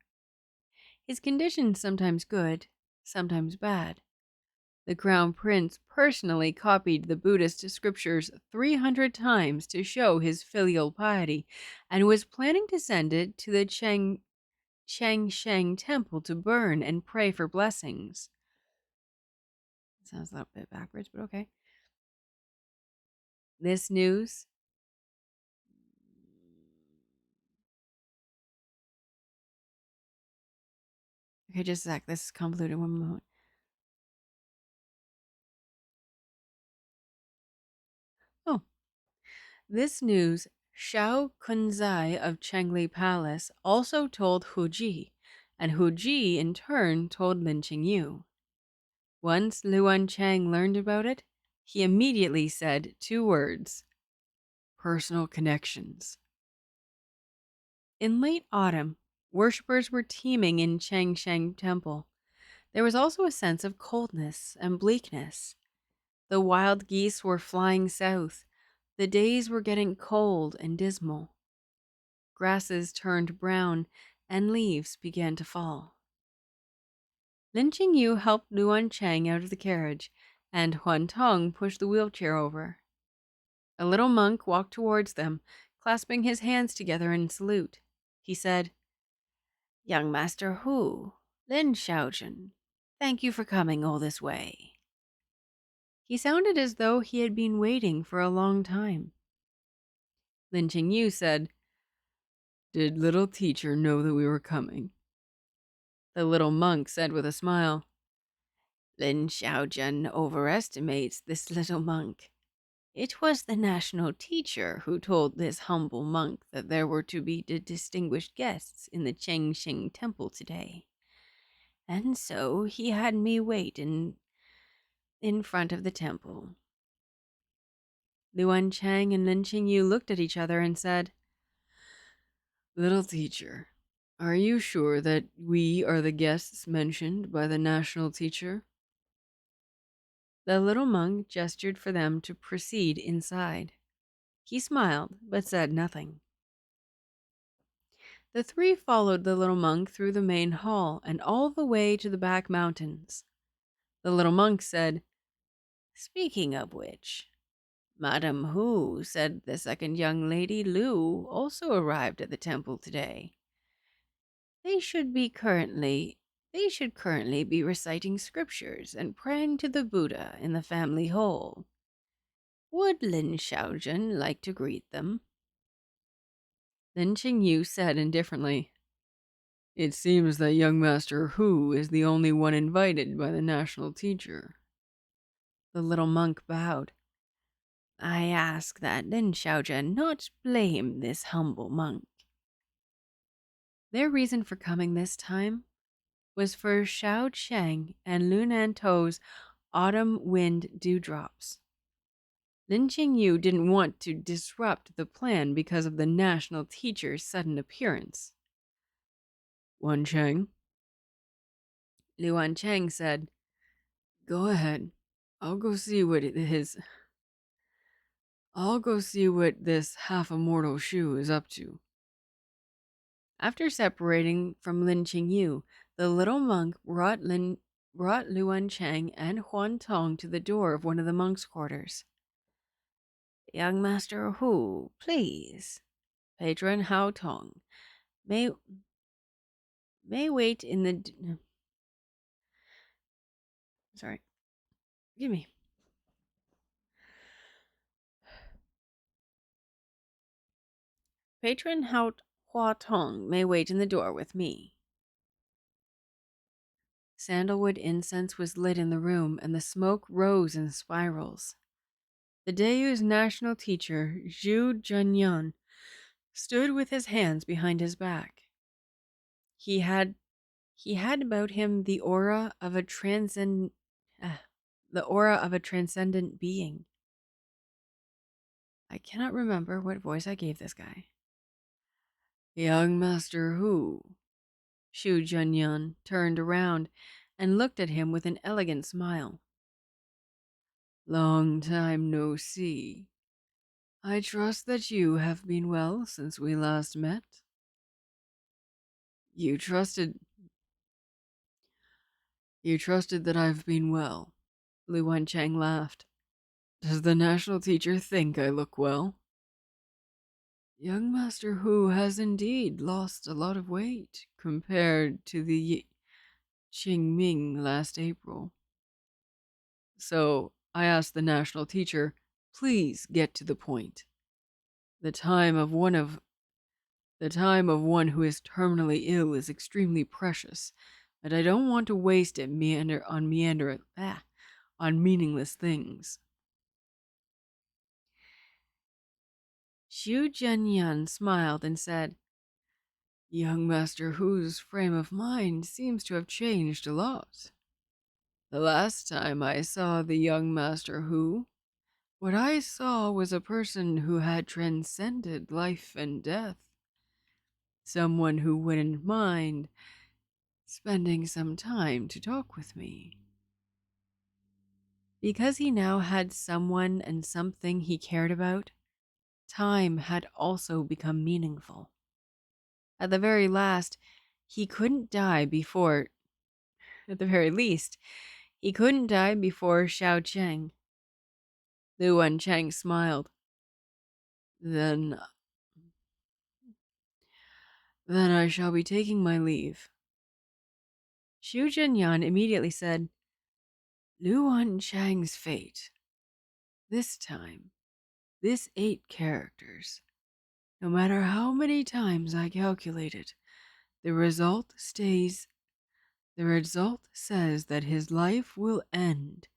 His condition sometimes good, sometimes bad. The crown prince personally copied the Buddhist scriptures 300 times to show his filial piety and was planning to send it to the Changsheng temple to burn and pray for blessings. Sounds a little bit backwards, but okay. This news. Okay, just a sec. This is convoluted. One moment. Oh. This news, Shao Kunzai of Chengli Palace also told Hu Ji, and Hu Ji in turn told Lin Qingyu. Once Wancheng learned about it, he immediately said 2 words: personal connections. In late autumn, worshippers were teeming in Changsheng Temple. There was also a sense of coldness and bleakness. The wild geese were flying south. The days were getting cold and dismal. Grasses turned brown, and leaves began to fall. Lin Qingyu helped Wancheng out of the carriage, and Huan Tong pushed the wheelchair over. A little monk walked towards them, clasping his hands together in salute. He said, "Young Master Hou, Lin Xiaojun, thank you for coming all this way." He sounded as though he had been waiting for a long time. Lin Qingyu said, "Did little teacher know that we were coming?" The little monk said with a smile, "Lin Xiaojun overestimates this little monk. It was the national teacher who told this humble monk that there were to be distinguished guests in the Chengxing temple today. And so he had me wait in front of the temple." Wancheng and Lin Qingyu looked at each other and said, "Little teacher, are you sure that we are the guests mentioned by the national teacher?" The little monk gestured for them to proceed inside. He smiled, but said nothing. The 3 followed the little monk through the main hall and all the way to the back mountains. The little monk said, "Speaking of which, Madame Hu said the second young lady, Lu, also arrived at the temple today. They should currently be reciting scriptures and praying to the Buddha in the family hall. Would Lin Xiaojun like to greet them?" Lin Qingyu said indifferently, "It seems that young Master Hu is the only one invited by the national teacher." The little monk bowed. "I ask that Lin Xiaojun not blame this humble monk." Their reason for coming this time was for Shao Cheng and Lunan Tou's autumn wind dewdrops. Lin Qingyu didn't want to disrupt the plan because of the national teacher's sudden appearance. "Wancheng?" Wancheng said, "Go ahead. I'll go see what this half-immortal Shu is up to." After separating from Lin Qingyu, the little monk brought Wancheng and Huan Tong to the door of one of the monks' quarters. "Young Master Hu, please. Patron Hao Tong may wait in the sorry. Give me. Patron Hua Tong may wait in the door with me." Sandalwood incense was lit in the room, and the smoke rose in spirals. The Daewoo's national teacher, Zhu Junyan, stood with his hands behind his back. He had about him the aura of a transcendent being. I cannot remember what voice I gave this guy. Young Master Hou. Zhu Junyan turned around and looked at him with an elegant smile. Long time no see. I trust that you have been well since we last met. You trusted that I've been well. Wancheng laughed. Does the national teacher think I look well? Young Master Hou has indeed lost a lot of weight compared to the Qingming last April. So I asked the national teacher, please get to the point. The time of one who is terminally ill is extremely precious, and I don't want to waste it on meaningless things. Zhu Junyan smiled and said, Young Master Hu's frame of mind seems to have changed a lot. The last time I saw the young Master Hou, what I saw was a person who had transcended life and death. Someone who wouldn't mind spending some time to talk with me. Because he now had someone and something he cared about, time had also become meaningful. At the very least, he couldn't die before Xiao Cheng. Wancheng smiled. Then I shall be taking my leave. Zhu Junyan immediately said, Wancheng's fate. This time, this 8 characters. No matter how many times I calculate it, the result says that his life will end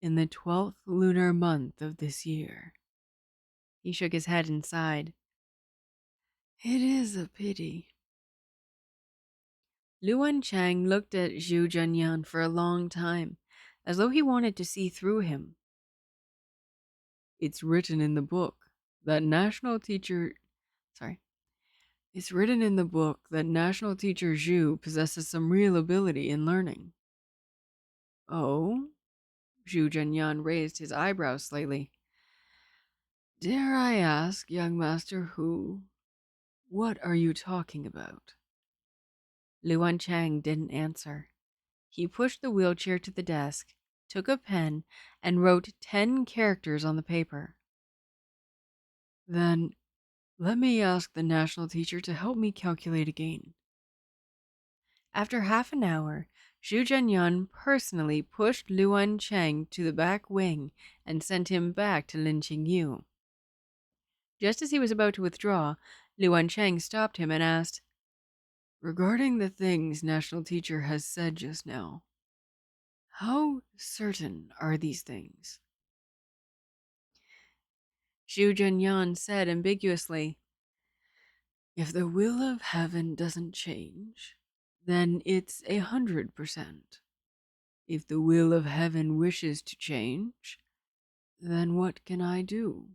in the 12th lunar month of this year. He shook his head and sighed. It is a pity. Wancheng looked at Zhu Junyan for a long time, as though he wanted to see through him. It's written in the book that National Teacher Zhu possesses some real ability in learning. Oh? Zhu Junyan raised his eyebrows slightly. Dare I ask, young Master Hou, what are you talking about? Wancheng didn't answer. He pushed the wheelchair to the desk, took a pen, and wrote 10 characters on the paper. Then, let me ask the national teacher to help me calculate again. After half an hour, Zhu Junyan personally pushed Wancheng to the back wing and sent him back to Lin Qingyu. Just as he was about to withdraw, Wancheng stopped him and asked, Regarding the things National Teacher has said just now, how certain are these things? Zhu Junyan said ambiguously, If the will of heaven doesn't change, then it's 100%. If the will of heaven wishes to change, then what can I do?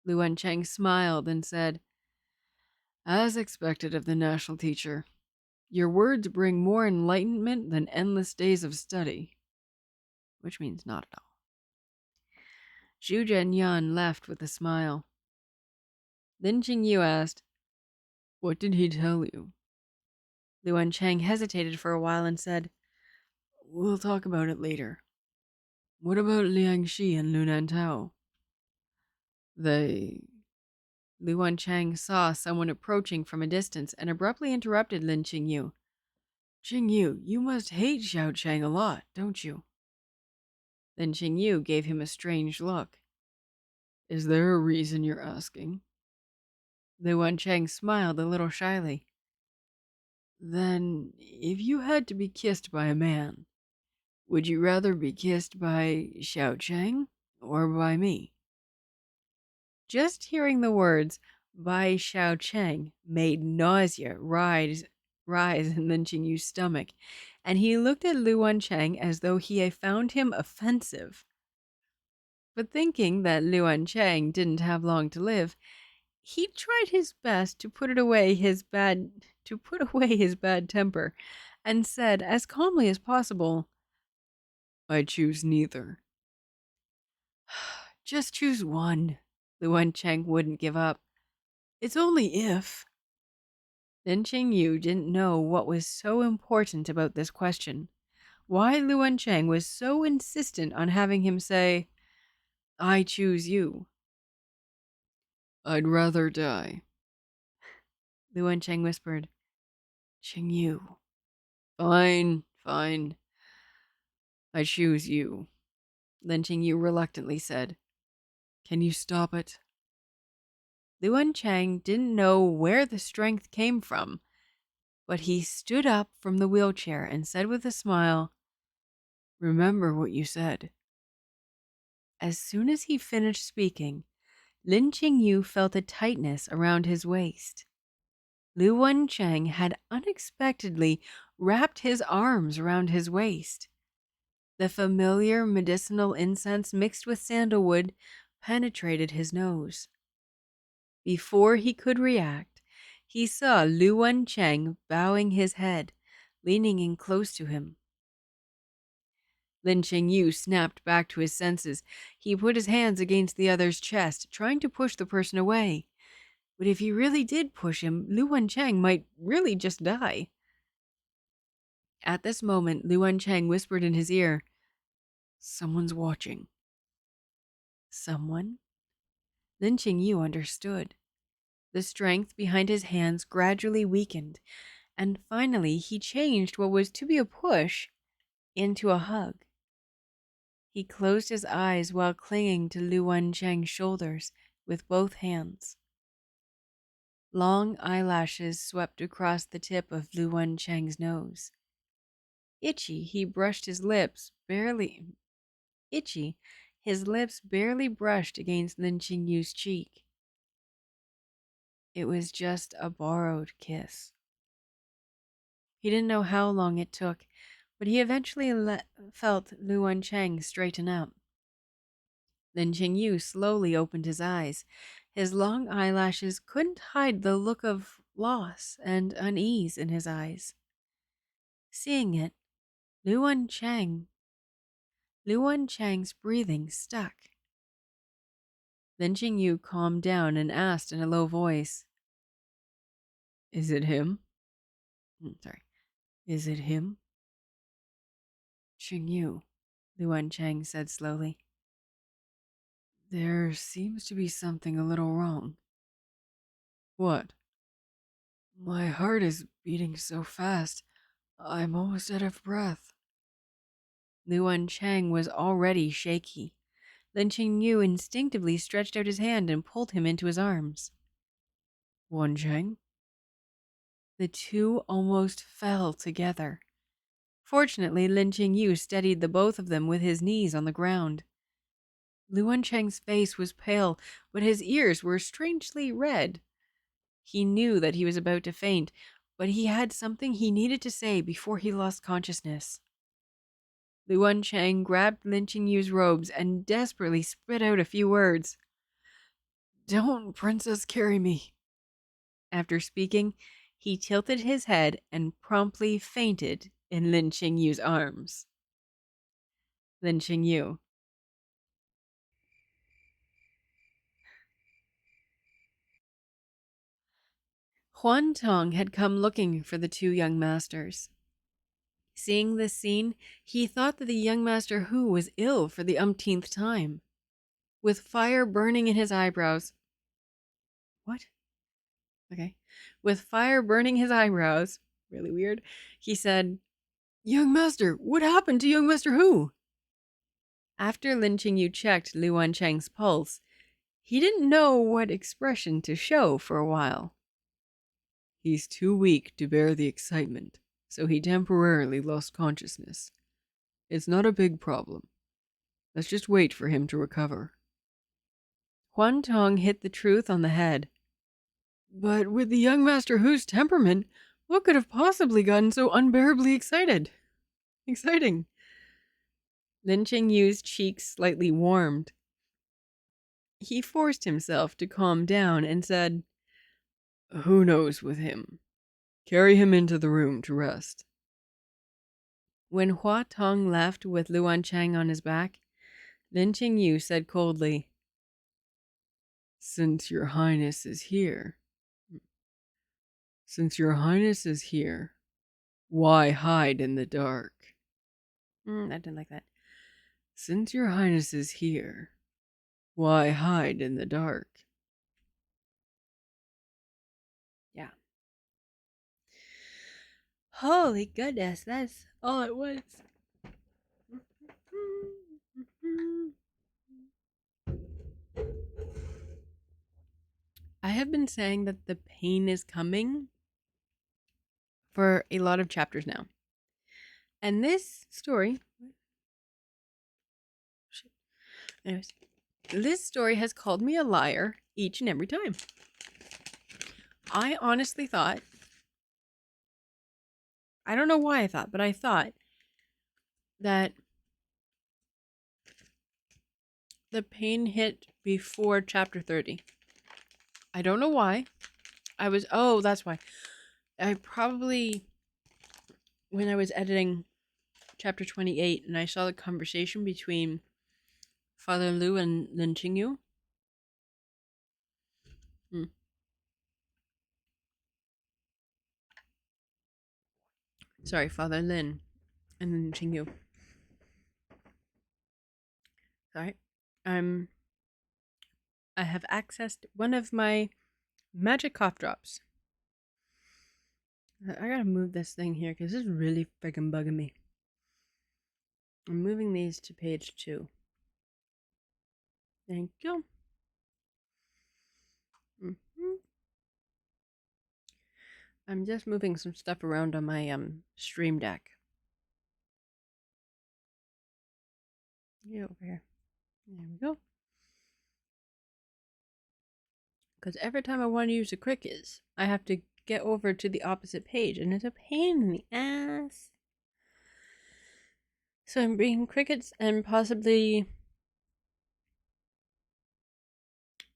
Wancheng smiled and said, As expected of the national teacher, your words bring more enlightenment than endless days of study. Which means not at all. Zhu Junyan left with a smile. Lin Qingyu asked, What did he tell you? Wancheng hesitated for a while and said, We'll talk about it later. What about Liang Shi and Lunan Tao? Wancheng saw someone approaching from a distance and abruptly interrupted Lin Qingyu. Qingyu, you must hate Xiao Chang a lot, don't you? Lin Qingyu gave him a strange look. Is there a reason you're asking? Wancheng smiled a little shyly. Then, if you had to be kissed by a man, would you rather be kissed by Xiaocheng or by me? Just hearing the words by Xiaocheng made nausea rise in Lin Qingyu's stomach, and he looked at Lu Wancheng as though he had found him offensive. But thinking that Lu Wancheng didn't have long to live, he tried his best to put away his bad temper, and said as calmly as possible, "I choose neither." "Just choose one." Lu Wancheng wouldn't give up. "It's only if." Lin Qingyu didn't know what was so important about this question. Why Lu Wancheng was so insistent on having him say, "I choose you." "I'd rather die." Lu Wancheng whispered, "Qingyu." Fine, fine. "I choose you," Lin Qingyu reluctantly said. "Can you stop it?" Lu Wancheng didn't know where the strength came from, but he stood up from the wheelchair and said with a smile, "Remember what you said." As soon as he finished speaking, Lin Qingyu felt a tightness around his waist. Lu Wancheng had unexpectedly wrapped his arms around his waist. The familiar medicinal incense mixed with sandalwood penetrated his nose. Before he could react, he saw Lu Wancheng bowing his head, leaning in close to him. Lin Qingyu snapped back to his senses. He put his hands against the other's chest, trying to push the person away. But if he really did push him, Lu Wancheng might really just die. At this moment, Lu Wancheng whispered in his ear, "Someone's watching." "Someone?" Lin Qingyu understood. The strength behind his hands gradually weakened, and finally he changed what was to be a push into a hug. He closed his eyes while clinging to Lu Wancheng's shoulders with both hands. Long eyelashes swept across the tip of Lu Wancheng's nose. Itchy, his lips barely brushed against Lin Qingyu's cheek. It was just a borrowed kiss. He didn't know how long it took, but he eventually felt Lu Wancheng straighten up. Lin Qingyu slowly opened his eyes. His long eyelashes couldn't hide the look of loss and unease in his eyes. Seeing it, Lu Wancheng's breathing stuck. Lin Qingyu calmed down and asked in a low voice, Is it him? Is it him? Qingyu, Lu Wancheng said slowly. There seems to be something a little wrong. What? My heart is beating so fast, I'm almost out of breath. Lu Wancheng was already shaky. Lin Qingyu instinctively stretched out his hand and pulled him into his arms. Wancheng? The two almost fell together. Fortunately, Lin Qingyu steadied the both of them with his knees on the ground. Lu Wancheng's face was pale, but his ears were strangely red. He knew that he was about to faint, but he had something he needed to say before he lost consciousness. Lu Wancheng grabbed Lin Qingyu's robes and desperately spit out a few words. Don't, princess, carry me. After speaking, he tilted his head and promptly fainted in Lin Qingyu's arms. Lin Qingyu. Huan Tong had come looking for the two young masters. Seeing this scene, he thought that the young Master Hou was ill for the umpteenth time. With fire burning in his eyebrows... What? Okay. With fire burning his eyebrows, really weird, he said, Young master, what happened to young Master Hou? After Lin Qingyu checked Lu Wancheng's pulse, he didn't know what expression to show for a while. He's too weak to bear the excitement, so he temporarily lost consciousness. It's not a big problem. Let's just wait for him to recover. Wancheng hit the truth on the head. But with the young Master Hu's temperament, what could have possibly gotten so unbearably exciting? Lin Qingyu's cheeks slightly warmed. He forced himself to calm down and said, "Who knows with him? Carry him into the room to rest." When Hua Tong left with Lu Wancheng on his back, Lin Qingyu said coldly, Since your Highness is here, why hide in the dark? I didn't like that. Since your Highness is here, why hide in the dark? Yeah. Holy goodness, that's all it was. I have been saying that the pain is coming for a lot of chapters now. And this story... Anyways, this story has called me a liar each and every time. I honestly thought... I don't know why I thought, but I thought that the pain hit before chapter 30. I don't know why. That's why. I probably, when I was editing chapter 28 and I saw the conversation between Father Lu and Lin Qingyu. Sorry, Father Lin and Lin Qingyu. Sorry. I have accessed one of my magic cough drops. I gotta move this thing here because this is really freaking bugging me. I'm moving these to page 2. Thank you. I'm just moving some stuff around on my stream deck. Yeah, over here. There we go. Because every time I want to use the crickets, I have to get over to the opposite page, and it's a pain in the ass. So I'm bringing crickets and possibly...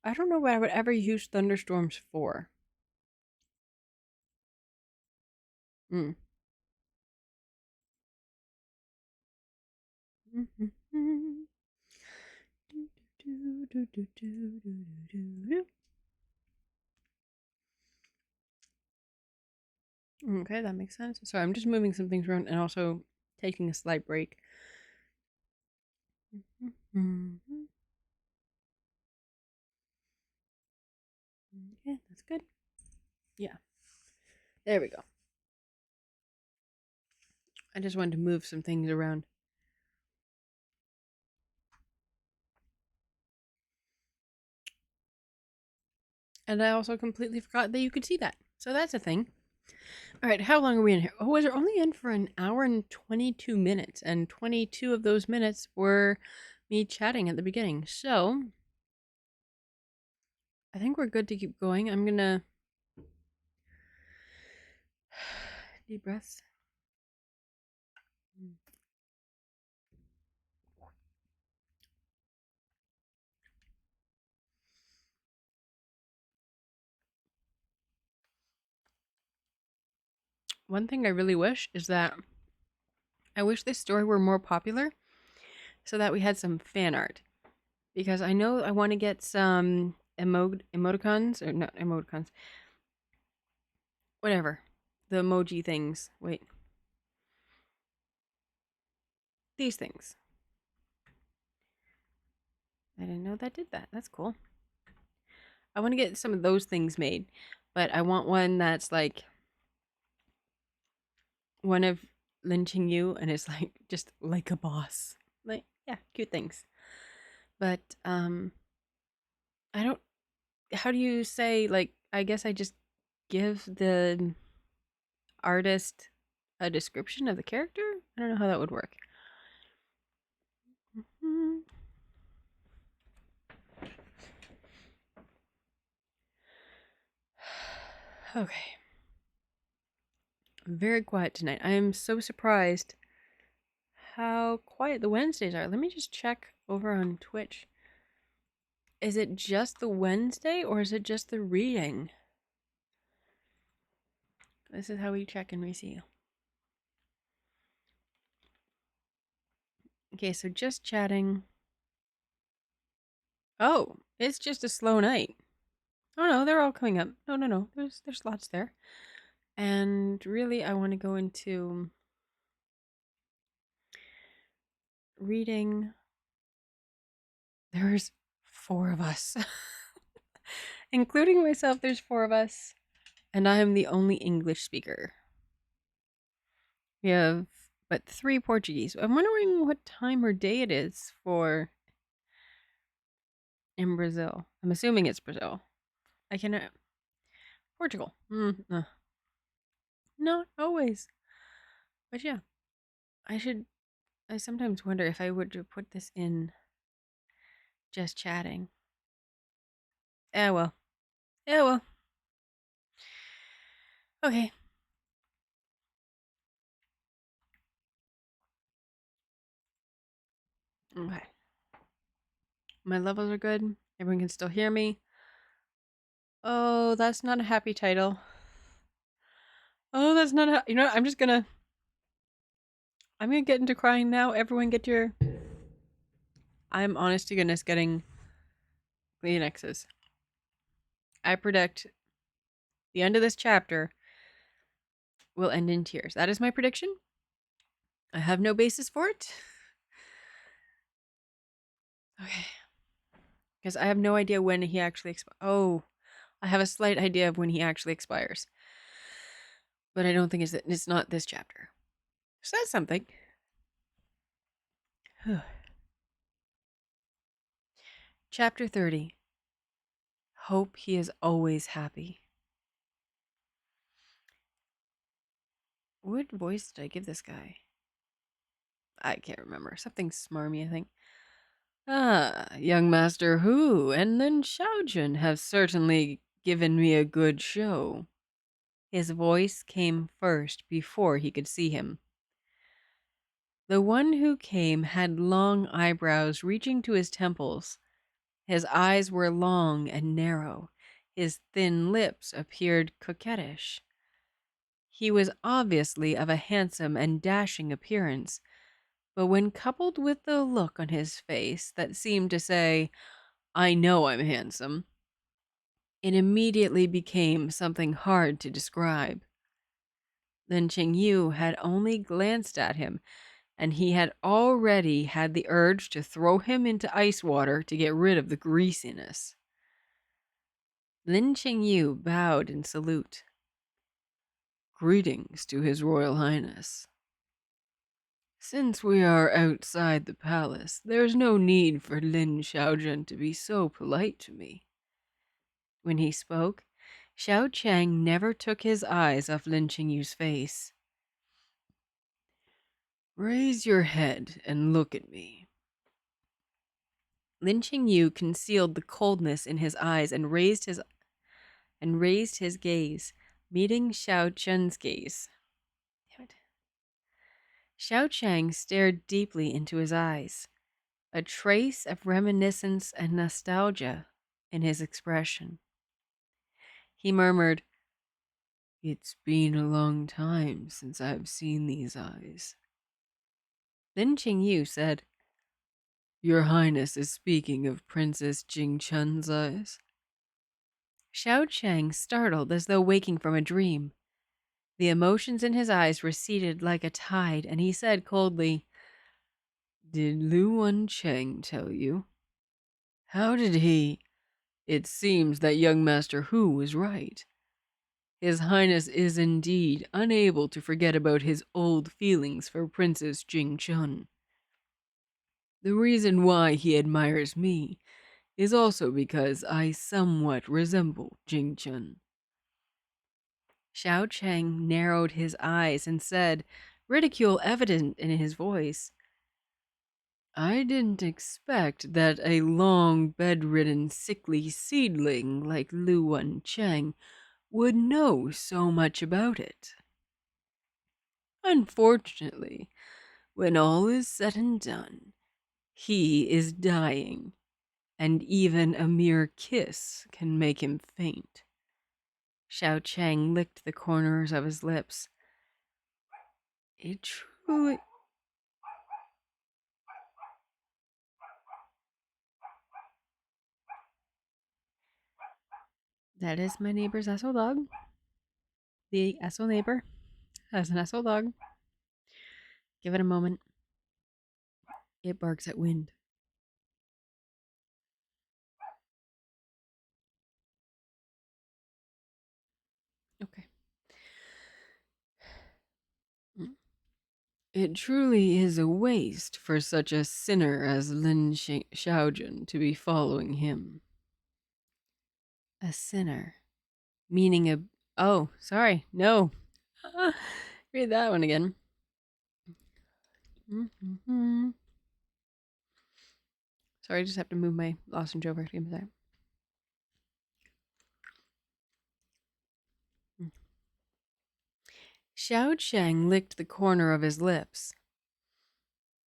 I don't know what I would ever use thunderstorms for. Okay, that makes sense. Sorry, I'm just moving some things around and also taking a slight break. Okay, that's good. Yeah. There we go. I just wanted to move some things around. And I also completely forgot that you could see that. So that's a thing. All right, how long are we in here? Oh, we're only in for an hour and 22 minutes. And 22 of those minutes were me chatting at the beginning. So I think we're good to keep going. I'm going to... Deep breaths. One thing I really wish is that I wish this story were more popular so that we had some fan art. Because I know I want to get some emoticons, or not emoticons. Whatever. The emoji things. Wait. These things. I didn't know that did that. That's cool. I want to get some of those things made. But I want one that's like one of Lin Qingyu and it's like just like a boss. Like, yeah, cute things. But I don't... How do you say, like, I guess I just give the artist a description of the character? I don't know how that would work. Okay. Very quiet tonight. I am so surprised how quiet the Wednesdays are. Let me just check over on Twitch. Is it just the Wednesday or is it just the reading? This is how we check and we see. Okay, so just chatting. Oh, it's just a slow night. Oh no, they're all coming up. No. There's lots there. And really I want to go into reading. There's 4 of us. Including myself, there's 4 of us. And I am the only English speaker. We have but 3 Portuguese. I'm wondering what time or day it is for in Brazil. I'm assuming it's Brazil. I cannot. Portugal. Not always. But yeah. I sometimes wonder if I would put this in just chatting. Well. Okay. Okay. My levels are good. Everyone can still hear me. Oh, that's not a happy title. Oh, that's not a... You know what? I'm gonna get into crying now. Everyone get your... I'm honest to goodness getting Kleenexes. I predict the end of this chapter will end in tears. That is my prediction. I have no basis for it. Okay. Because I have no idea when he actually expires. Oh, I have a slight idea of when he actually expires. But I don't think it's not this chapter. So that's something. Chapter 30. Hope he is always happy. What voice did I give this guy? I can't remember. Something smarmy, I think. Young Master Hou and Lin Xiaojun have certainly given me a good show. His voice came first before he could see him. The one who came had long eyebrows reaching to his temples. His eyes were long and narrow. His thin lips appeared coquettish. He was obviously of a handsome and dashing appearance, but when coupled with the look on his face that seemed to say, "I know I'm handsome," it immediately became something hard to describe. Lin Qingyu had only glanced at him, and he had already had the urge to throw him into ice water to get rid of the greasiness. Lin Qingyu bowed in salute. "Greetings to His Royal Highness. Since we are outside the palace, there's no need for Lin Xiaojun to be so polite to me." When he spoke, Xiao Chang never took his eyes off Lin Qingyu's face. "Raise your head and look at me." Lin Qingyu concealed the coldness in his eyes and raised his gaze, meeting Xiao Chen's gaze. Damn it. Xiao Chang stared deeply into his eyes, a trace of reminiscence and nostalgia in his expression. He murmured, "It's been a long time since I've seen these eyes." Lin Qingyu said, "Your Highness is speaking of Princess Jingchun's eyes?" Xiao Chang startled as though waking from a dream. The emotions in his eyes receded like a tide, and he said coldly, "Did Wancheng tell you?" "How did he?" "It seems that young Master Hou was right. His Highness is indeed unable to forget about his old feelings for Princess Jingchun. The reason why he admires me is also because I somewhat resemble Jingchun." Xiao narrowed his eyes and said, ridicule evident in his voice, I didn't expect that a long, bedridden, sickly seedling like Wancheng would know so much about it. Unfortunately, when all is said and done, he is dying, and even a mere kiss can make him faint. Xiao licked the corners of his lips. It truly... That is my neighbor's asshole dog. The asshole neighbor has an asshole dog. Give it a moment. It barks at wind. Okay. It truly is a waste for such a sinner as Lin Xiaojun to be following him. A sinner. Meaning a... Oh, sorry. No. Read that one again. Sorry, I just have to move my lozenge over. Give me that. Xiao Cheng licked the corner of his lips.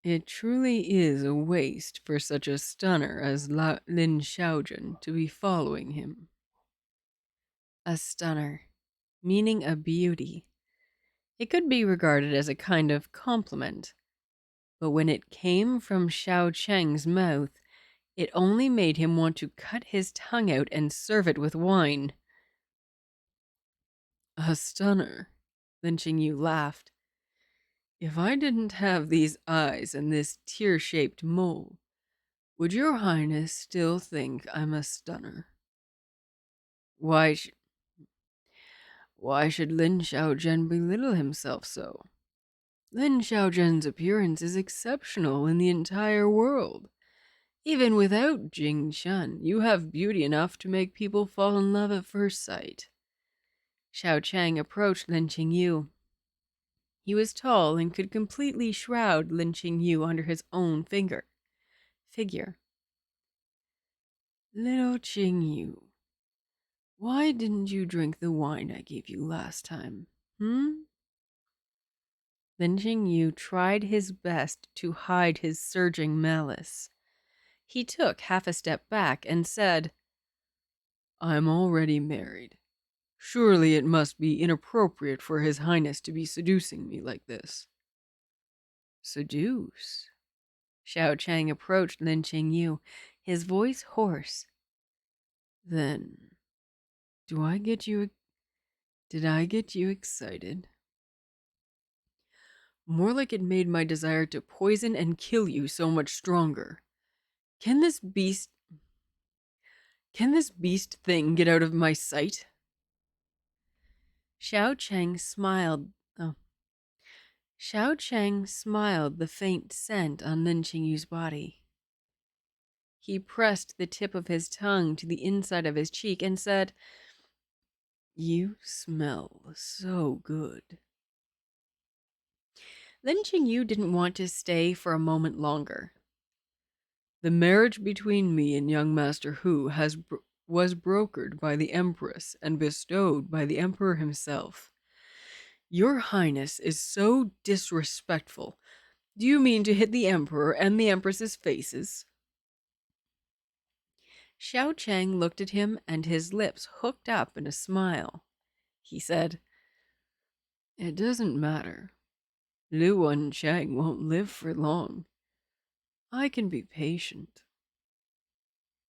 It truly is a waste for such a stunner as Lin Xiaojun to be following him. A stunner, meaning a beauty. It could be regarded as a kind of compliment, but when it came from Xiao Cheng's mouth, it only made him want to cut his tongue out and serve it with wine. A stunner, Lin Qingyu laughed. If I didn't have these eyes and this tear-shaped mole, would your highness still think I'm a stunner? Why should Lin Xiaozhen belittle himself so? Lin Xiaozhen's appearance is exceptional in the entire world. Even without Jing Shan, you have beauty enough to make people fall in love at first sight. Xiao Chang approached Lin Qingyu. He was tall and could completely shroud Lin Qingyu under his own figure. Little Qingyu, why didn't you drink the wine I gave you last time? Lin Qingyu tried his best to hide his surging malice. He took half a step back and said, I'm already married. Surely it must be inappropriate for His Highness to be seducing me like this. Seduce? Xiao Chang approached Lin Qingyu, his voice hoarse. Then, did I get you excited? More like it made my desire to poison and kill you so much stronger. Can this beast thing get out of my sight? Xiao Chang smiled the faint scent on Lin Qingyu's body. He pressed the tip of his tongue to the inside of his cheek and said, You smell so good. Lin Qingyu didn't want to stay for a moment longer. The marriage between me and young Master Hou was brokered by the Empress and bestowed by the Emperor himself. Your Highness is so disrespectful. Do you mean to hit the Emperor and the Empress's faces? Xiao Chang looked at him and his lips hooked up in a smile. He said, It doesn't matter. Wancheng won't live for long. I can be patient.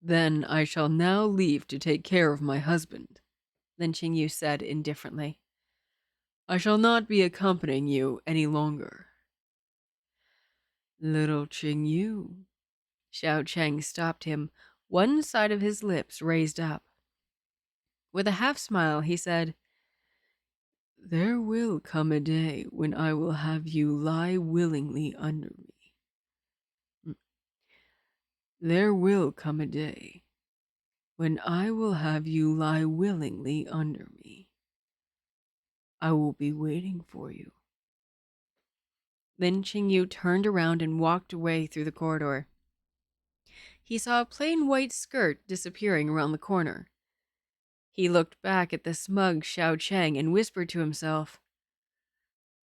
Then I shall now leave to take care of my husband, Lin Qingyu said indifferently. I shall not be accompanying you any longer. Little Qingyu. Xiao Chang stopped him, one side of his lips raised up. With a half smile, he said, There will come a day when I will have you lie willingly under me. There will come a day when I will have you lie willingly under me. I will be waiting for you. Lin Qingyu turned around and walked away through the corridor. He saw a plain white skirt disappearing around the corner. He looked back at the smug Xiao Cheng and whispered to himself,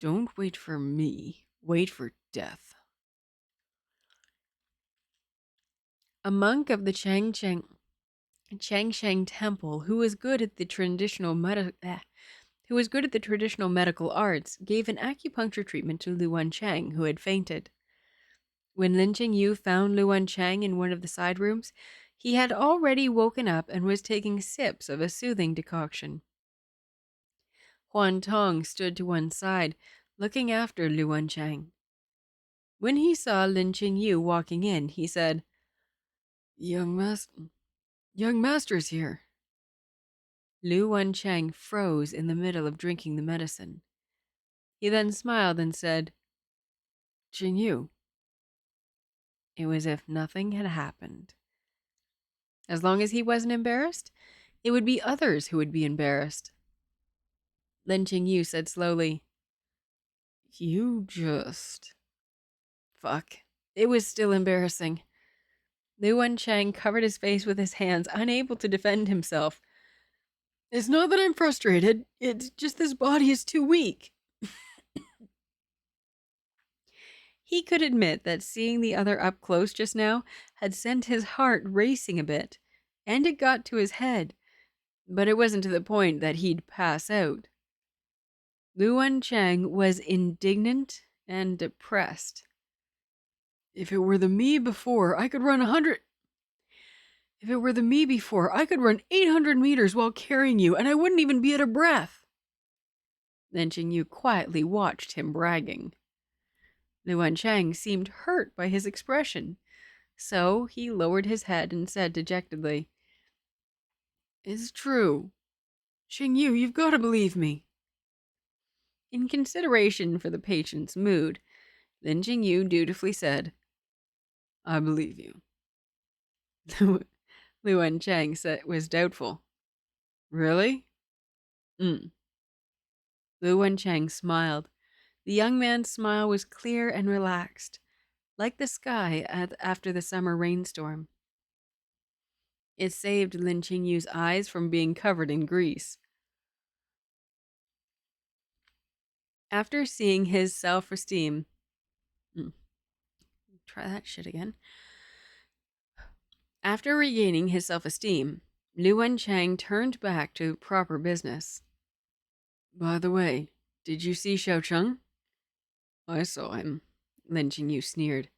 "Don't wait for me, wait for death." A monk of the Changsheng Temple, who was good at the traditional medical arts, gave an acupuncture treatment to Wancheng, who had fainted. When Lin Qingyu found Wancheng in one of the side rooms, he had already woken up and was taking sips of a soothing decoction. Huan Tong stood to one side, looking after Wancheng. When he saw Lin Qingyu walking in, he said, Young master's here." Wancheng froze in the middle of drinking the medicine. He then smiled and said, "Qingyu." It was as if nothing had happened. As long as he wasn't embarrassed, it would be others who would be embarrassed. Lin Qingyu said slowly, "You just..." Fuck. It was still embarrassing. Wancheng covered his face with his hands, unable to defend himself. "It's not that I'm frustrated, it's just this body is too weak." He could admit that seeing the other up close just now had sent his heart racing a bit, and it got to his head, but it wasn't to the point that he'd pass out. Wancheng was indignant and depressed. If it were the me before, I could run 800 meters while carrying you, and I wouldn't even be out of breath. Lin Qingyu quietly watched him bragging. Wancheng seemed hurt by his expression, so he lowered his head and said dejectedly, "It's true. Qingyu, you've got to believe me." In consideration for the patient's mood, Lin Qingyu dutifully said, "I believe you." Wancheng was doubtful. "Really?" Wancheng smiled. The young man's smile was clear and relaxed, like the sky after the summer rainstorm. It saved Lin Qingyu's eyes from being covered in grease. After seeing his self-esteem... Try that shit again. After regaining his self-esteem, Wancheng turned back to proper business. "By the way, did you see Xiao Cheng?" "I saw him," Lin Qingyu sneered.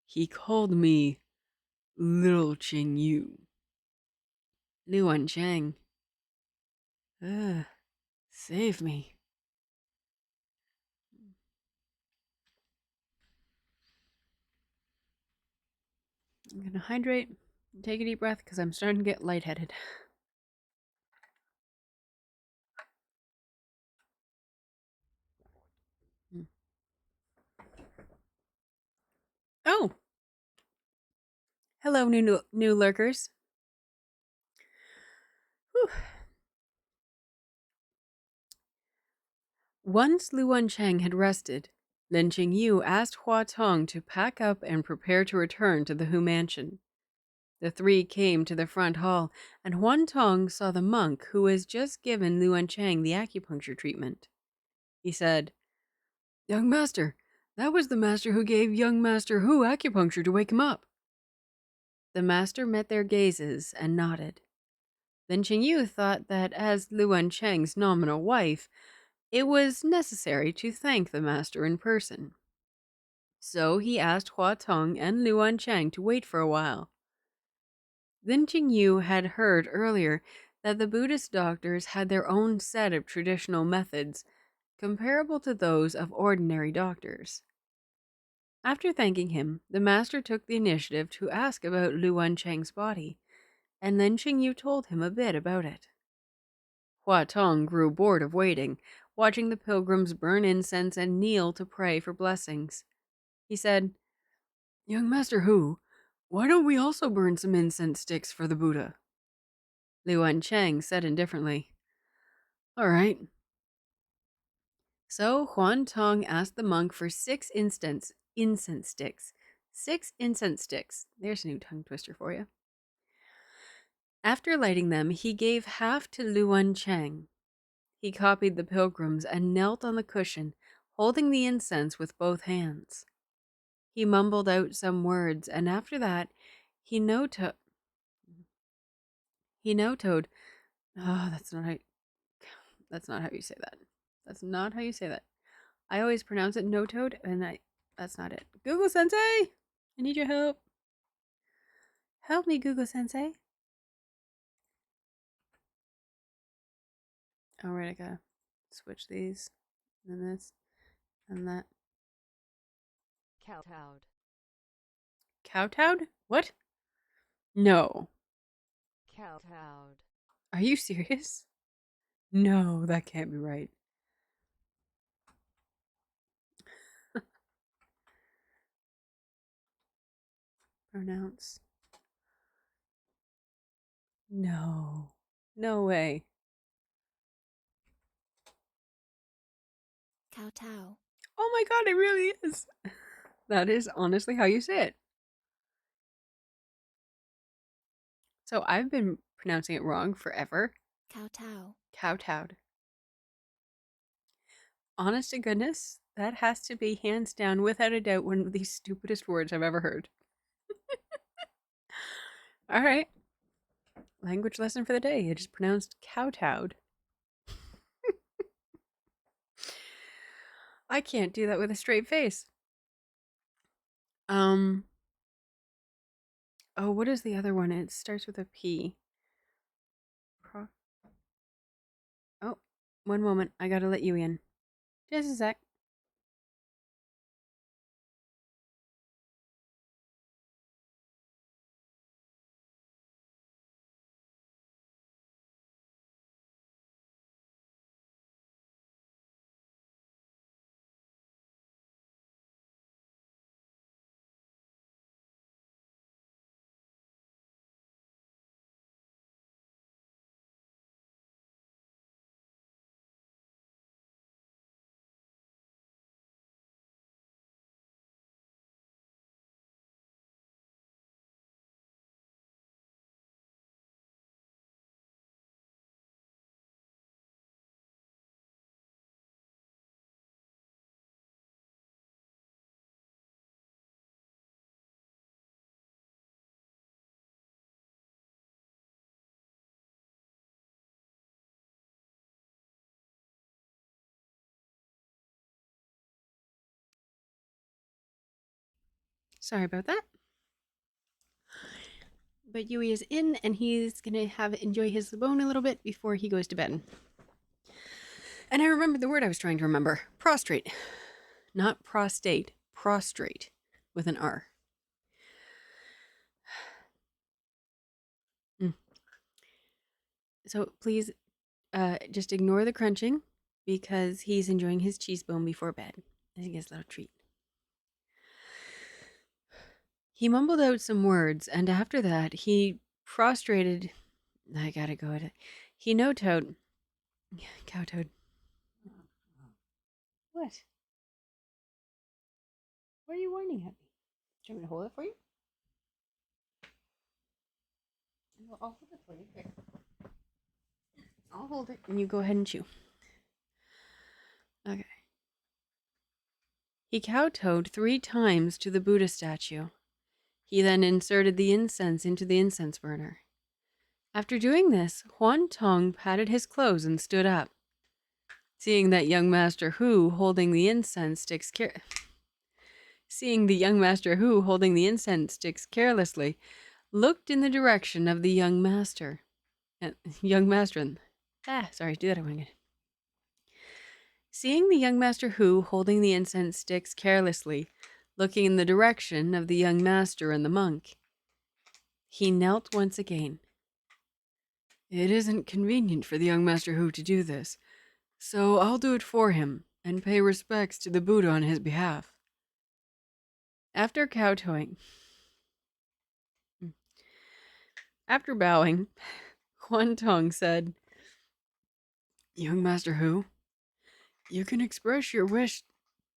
"He called me Little Qingyu." Wancheng. Save me. I'm gonna hydrate and take a deep breath because I'm starting to get lightheaded. Oh! Hello, new lurkers. Whew. Once Wancheng had rested, Lin Qingyu asked Hua Tong to pack up and prepare to return to the Hou mansion. The three came to the front hall, and Huan Tong saw the monk who was just given Wancheng the acupuncture treatment. He said, "Young master, that was the master who gave young Master Hou acupuncture to wake him up." The master met their gazes and nodded. Lin Qingyu thought that as Wancheng's nominal wife, it was necessary to thank the master in person. So he asked Hua Tong and Wancheng to wait for a while. Lin Qingyu had heard earlier that the Buddhist doctors had their own set of traditional methods, comparable to those of ordinary doctors. After thanking him, the master took the initiative to ask about Wancheng's body, and Lin Qingyu told him a bit about it. Hua Tong grew bored of waiting, watching the pilgrims burn incense and kneel to pray for blessings. He said, "Young Master Hou, why don't we also burn some incense sticks for the Buddha?" Wancheng said indifferently, "All right." So Huan Tong asked the monk for 6 incense sticks. 6 incense sticks. There's a new tongue twister for you. After lighting them, he gave half to Wancheng. He copied the pilgrims and knelt on the cushion, holding the incense with both hands. He mumbled out some words, and after that, he no-toed. Oh, that's not how you say that. That's not how you say that. I always pronounce it no-toed, and that's not it. Google Sensei! I need your help. Help me, Google Sensei. Alright, I gotta switch these, and this, and that. Kowtowed. Kowtowed? What? No. Kowtowed. Are you serious? No, that can't be right. Pronounce. No. No way. Kowtow. Oh my god, it really is. That is honestly how you say it. So I've been pronouncing it wrong forever. Kowtow. Kowtowed. Honest to goodness, that has to be hands down, without a doubt, one of the stupidest words I've ever heard. All right. Language lesson for the day. It is pronounced kowtowed. I can't do that with a straight face. Oh, what is the other one? It starts with a P. Oh, one moment. I gotta let you in. Just a sec. Sorry about that. But Yui is in, and he's gonna enjoy his bone a little bit before he goes to bed. And I remembered the word I was trying to remember. Prostrate. Not prostate. Prostrate. With an R. So please just ignore the crunching, because he's enjoying his cheese bone before bed. I think it's a little treat. He mumbled out some words, and after that, he prostrated. I gotta go at it. He no-toed. Kowtoed. What? What are you whining at me? Do you want me to hold it for you? I'll hold it for you. Here. I'll hold it, and you go ahead and chew. Okay. He kowtowed 3 times to the Buddha statue. He then inserted the incense into the incense burner. After doing this, Huan Tong patted his clothes and stood up. Seeing that young Master Hou holding the incense sticks carelessly, looked in the direction of the young master. Seeing the young Master Hou holding the incense sticks carelessly, looking in the direction of the young master and the monk, he knelt once again. It isn't convenient for the young Master Hou to do this, so I'll do it for him and pay respects to the Buddha on his behalf. After bowing, Huan Tong said, Young Master Hou, You can express your wish.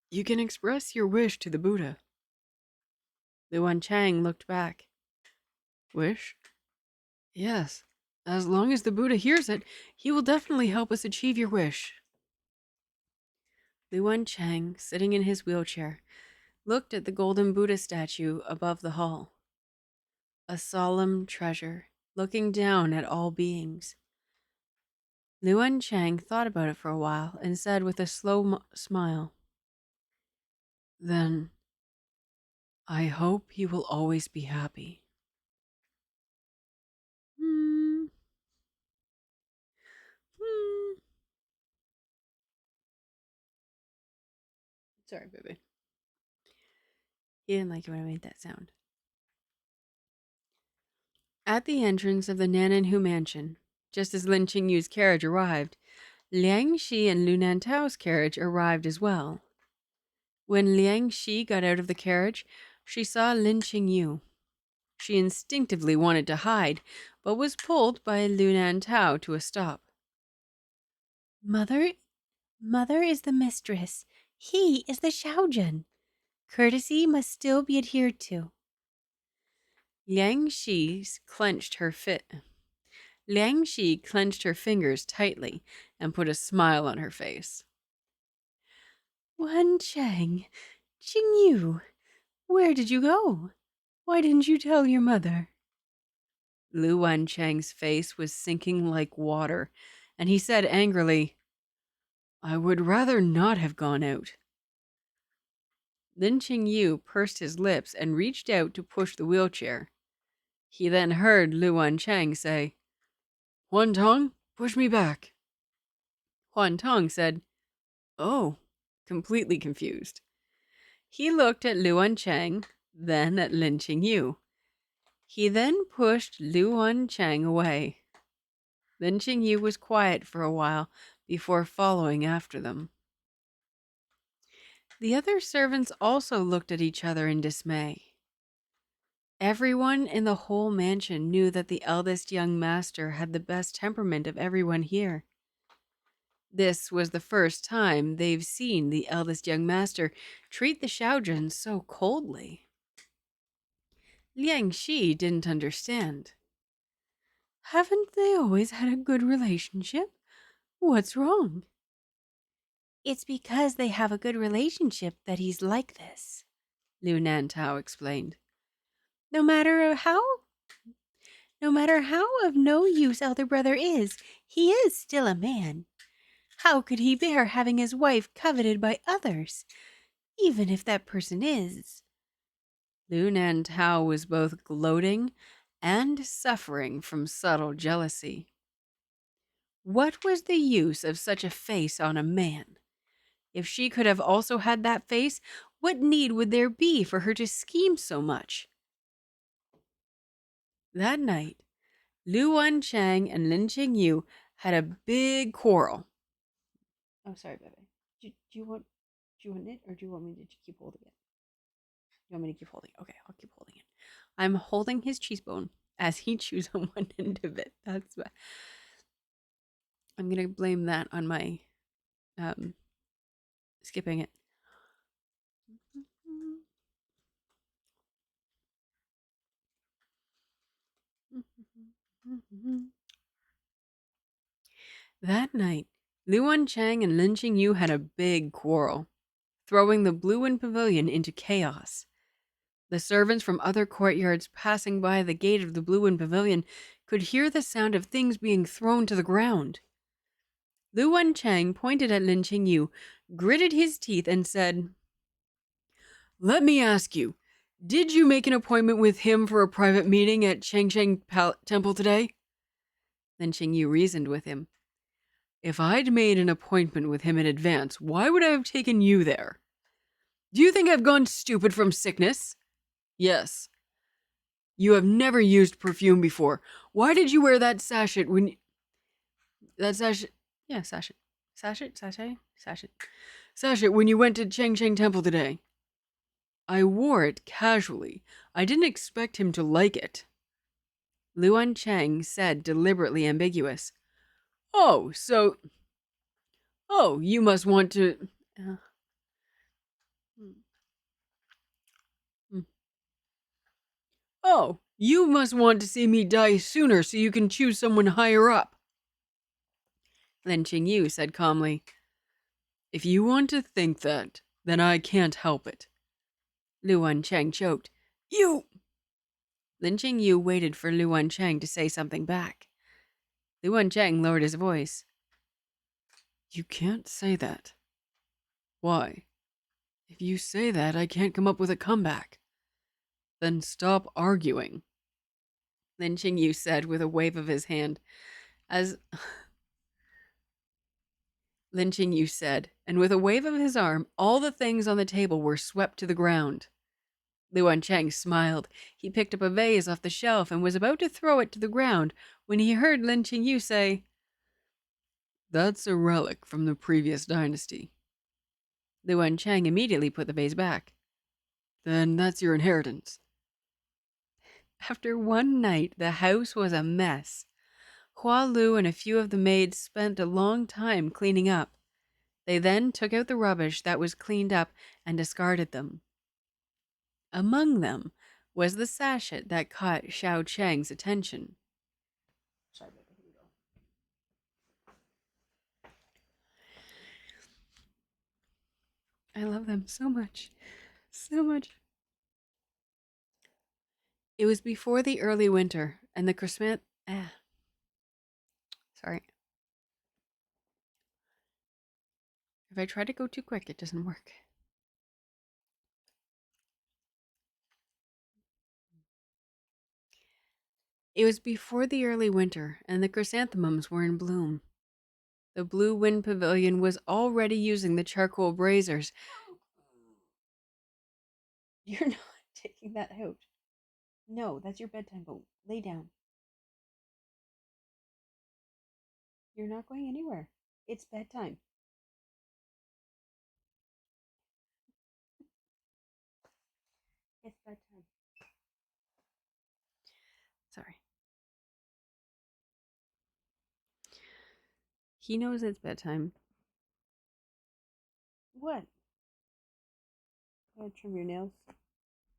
You can express your wish to the Buddha. Wancheng looked back. Wish? Yes. As long as the Buddha hears it, he will definitely help us achieve your wish. Wancheng, sitting in his wheelchair, looked at the golden Buddha statue above the hall. A solemn treasure, looking down at all beings. Wancheng thought about it for a while and said with a slow smile, Then, I hope he will always be happy. Sorry, baby. He didn't like it when I made that sound. At the entrance of the Nan'an Hou mansion, just as Lin Qingyu's carriage arrived, Liang Shi and Lu Nantao's carriage arrived as well. When Liang Shi got out of the carriage, she saw Lin Qingyu. She instinctively wanted to hide, but was pulled by Lu Nantao to a stop. Mother is the mistress. He is the Shaojun. Courtesy must still be adhered to. Liang Shi clenched her fingers tightly and put a smile on her face. Wancheng, Qingyu, where did you go? Why didn't you tell your mother? Lu Wancheng's face was sinking like water, and he said angrily, I would rather not have gone out. Lin Qingyu pursed his lips and reached out to push the wheelchair. He then heard Lu Wancheng say, Huantong, push me back. Huantong said, Oh, completely confused. He looked at Lu Wancheng, then at Lin Qingyu. He then pushed Lu Wancheng away. Lin Qingyu was quiet for a while before following after them. The other servants also looked at each other in dismay. Everyone in the whole mansion knew that the eldest young master had the best temperament of everyone here. This was the first time they've seen the eldest young master treat the Shaojun so coldly. Liang Shi didn't understand. Haven't they always had a good relationship? What's wrong? It's because they have a good relationship that he's like this, Lu Nantao explained. No matter how of no use elder brother is, he is still a man. How could he bear having his wife coveted by others, even if that person is? Lu Nantao was both gloating and suffering from subtle jealousy. What was the use of such a face on a man? If she could have also had that face, what need would there be for her to scheme so much? That night, Lu Wancheng and Lin Qingyu had a big quarrel. Oh, sorry, baby. Do you want it, or do you want me to keep holding it? You want me to keep holding it? Okay, I'll keep holding it. I'm holding his cheese bone as he chews on one end of it. That's what I'm gonna blame that on my skipping it. That night, Lu Wancheng and Lin Qingyu had a big quarrel, throwing the Blue Wind Pavilion into chaos. The servants from other courtyards passing by the gate of the Blue Wind Pavilion could hear the sound of things being thrown to the ground. Lu Wancheng pointed at Lin Qingyu, gritted his teeth, and said, Let me ask you, did you make an appointment with him for a private meeting at Changcheng Temple today? Lin Qingyu reasoned with him. If I'd made an appointment with him in advance, why would I have taken you there? Do you think I've gone stupid from sickness? Yes. You have never used perfume before. Why did you wear that sachet when... Sachet when you went to Changcheng Temple today? I wore it casually. I didn't expect him to like it. Lu Wancheng said, deliberately ambiguous. Oh, so Oh, you must want to... Oh, you must want to see me die sooner so you can choose someone higher up. Lin Qingyu said calmly, If you want to think that, then I can't help it. Wancheng choked. You! Lin Qingyu waited for Wancheng to say something back. Wancheng lowered his voice. You can't say that. Why? If you say that, I can't come up with a comeback. Then stop arguing. Lin Qingyu said with a wave of his hand, as Lin Qingyu said, and with a wave of his arm, all the things on the table were swept to the ground. Wancheng smiled. He picked up a vase off the shelf and was about to throw it to the ground when he heard Lin Qingyu say, That's a relic from the previous dynasty. Wancheng immediately put the vase back. Then that's your inheritance. After one night, the house was a mess. Hua Lu and a few of the maids spent a long time cleaning up. They then took out the rubbish that was cleaned up and discarded them. Among them was the sachet that caught Xiao Chang's attention. I love them so much. So much. It was before the early winter, and the Christmas... Sorry. If I try to go too quick, it doesn't work. It was before the early winter, and the chrysanthemums were in bloom. The Blue Wind Pavilion was already using the charcoal braziers. You're not taking that out. No, that's your bedtime boat. Lay down. You're not going anywhere. It's bedtime. It's bedtime. Sorry. He knows it's bedtime. What? I'm gonna trim your nails. I'm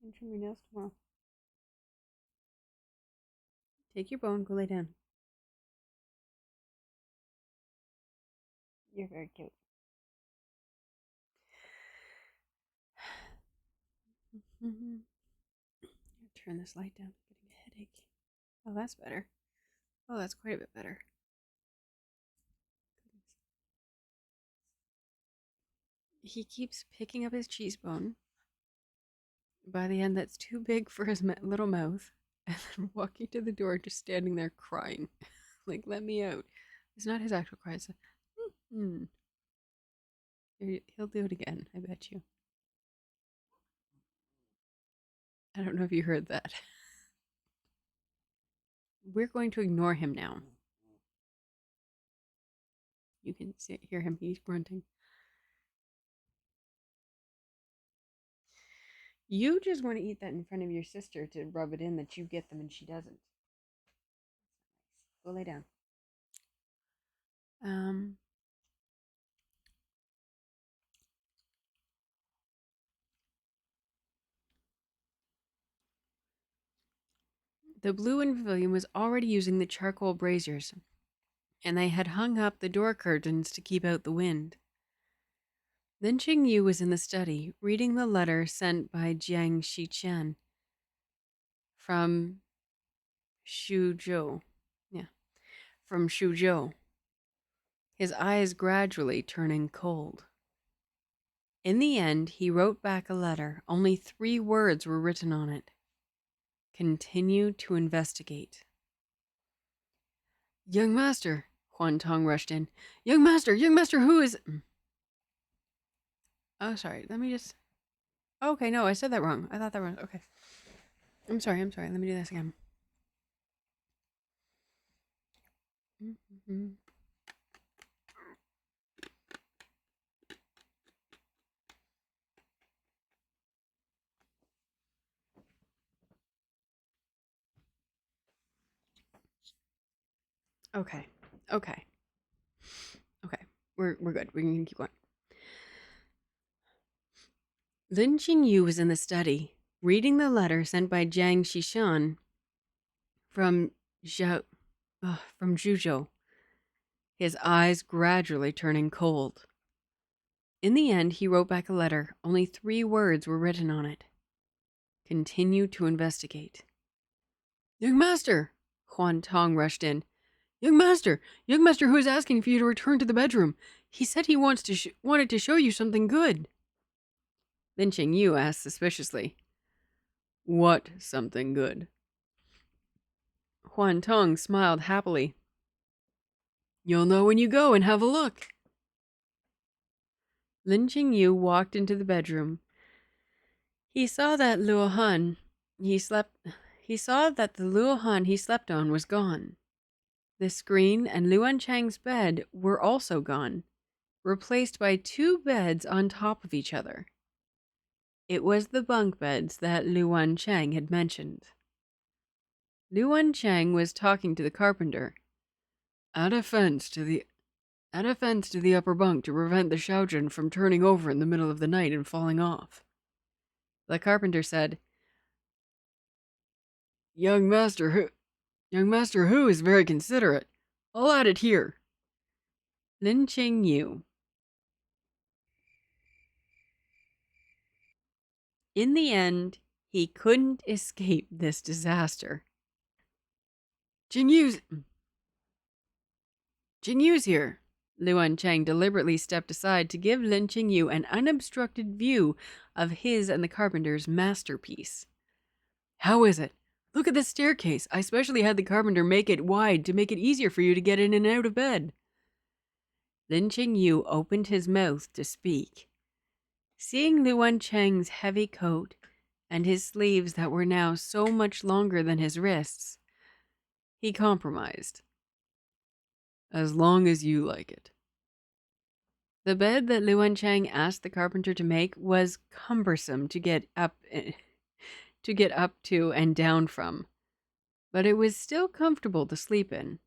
gonna trim your nails tomorrow. Take your bone, go lay down. You're very cute. Turn this light down. I'm getting a headache. Oh, that's better. Oh, that's quite a bit better. He keeps picking up his cheese bone. By the end, that's too big for his little mouth. And then walking to the door, just standing there crying. Like, let me out. It's not his actual cry. It's a, He'll do it again, I bet you. I don't know if you heard that. We're going to ignore him now. You can hear him. He's grunting. You just want to eat that in front of your sister to rub it in that you get them and she doesn't. Go lay down. The Blue Wind Pavilion was already using the charcoal braziers, and they had hung up the door curtains to keep out the wind. Lin Qingyu was in the study, reading the letter sent by Jiang Shiqian from Shuzhou. From Shuzhou. His eyes gradually turning cold. In the end, he wrote back a letter. Only 3 words were written on it. Continue to investigate. Young Master, Huan Tong rushed in. Young Master, who is... Oh, sorry, let me just... Okay, no, I said that wrong. I thought that was... Okay. I'm sorry, let me do this again. Okay. We're good. We can keep going. Lin Qingyu was in the study, reading the letter sent by Jiang Xishan from Zhuzhou, his eyes gradually turning cold. In the end, he wrote back a letter. Only 3 words were written on it. Continue to investigate. Young Master! Huan Tong rushed in. Young Master Hou is asking for you to return to the bedroom. He said he wanted to show you something good. Lin Qingyu asked suspiciously. What something good? Huan Tong smiled happily. You'll know when you go and have a look. Lin Qingyu walked into the bedroom. He saw that the luohan he slept on was gone. The screen and Wancheng's bed were also gone, replaced by 2 beds on top of each other. It was the bunk beds that Wancheng had mentioned. Wancheng was talking to the carpenter. Add a fence to the upper bunk to prevent the Shaojin from turning over in the middle of the night and falling off. The carpenter said, Young Master Hou is very considerate. I'll add it here. Lin Qingyu. In the end, he couldn't escape this disaster. Jingyu's here. Wancheng deliberately stepped aside to give Lin Qingyu an unobstructed view of his and the carpenter's masterpiece. How is it? Look at this staircase. I specially had the carpenter make it wide to make it easier for you to get in and out of bed. Lin Qingyu opened his mouth to speak. Seeing Wancheng's heavy coat and his sleeves that were now so much longer than his wrists, he compromised. As long as you like it. The bed that Wancheng asked the carpenter to make was cumbersome to get up to and down from, but it was still comfortable to sleep in.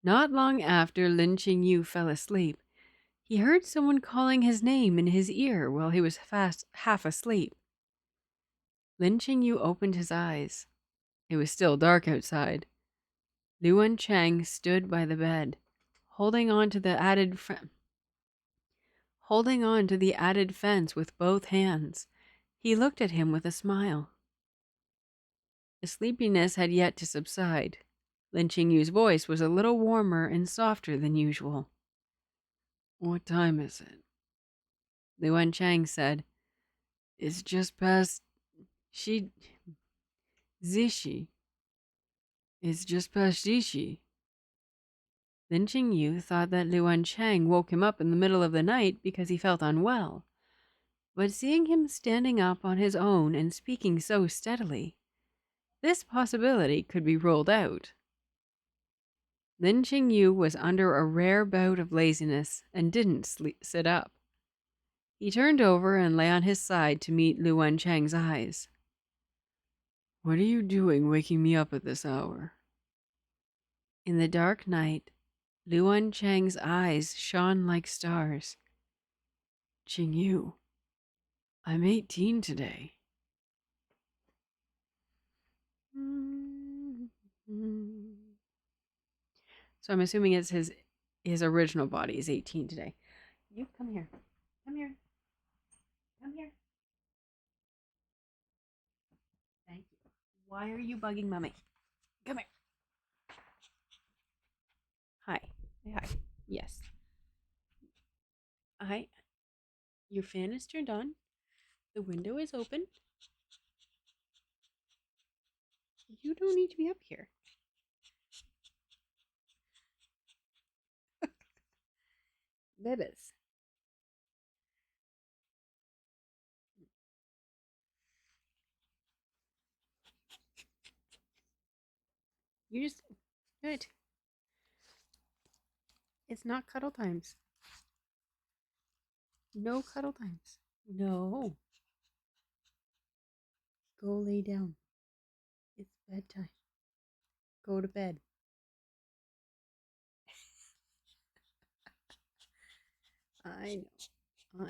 Not long after Lin Qingyu fell asleep, he heard someone calling his name in his ear while he was half asleep. Lin Qingyu opened his eyes. It was still dark outside. Wancheng stood by the bed, holding on to the added fence with both hands. He looked at him with a smile. The sleepiness had yet to subside. Lin Qingyu's voice was a little warmer and softer than usual. What time is it? Wancheng said. It's just past Zishi. It's just past Zishi. Lin Qingyu thought that Wancheng woke him up in the middle of the night because he felt unwell. But seeing him standing up on his own and speaking so steadily, this possibility could be ruled out. Lin Qingyu was under a rare bout of laziness and didn't sit up. He turned over and lay on his side to meet Wancheng's eyes. What are you doing waking me up at this hour? In the dark night, Wancheng's eyes shone like stars. Qingyu, I'm 18 today. So I'm assuming it's his original body is 18 today. You come here. Come here. Come here. Thank you. Why are you bugging Mommy? Come here. Hi. Hi. Yes. Hi. Your fan is turned on. The window is open. You don't need to be up here. Bebes. You just good. It's not cuddle times. No cuddle times. No. Go lay down. It's bedtime. Go to bed. I know.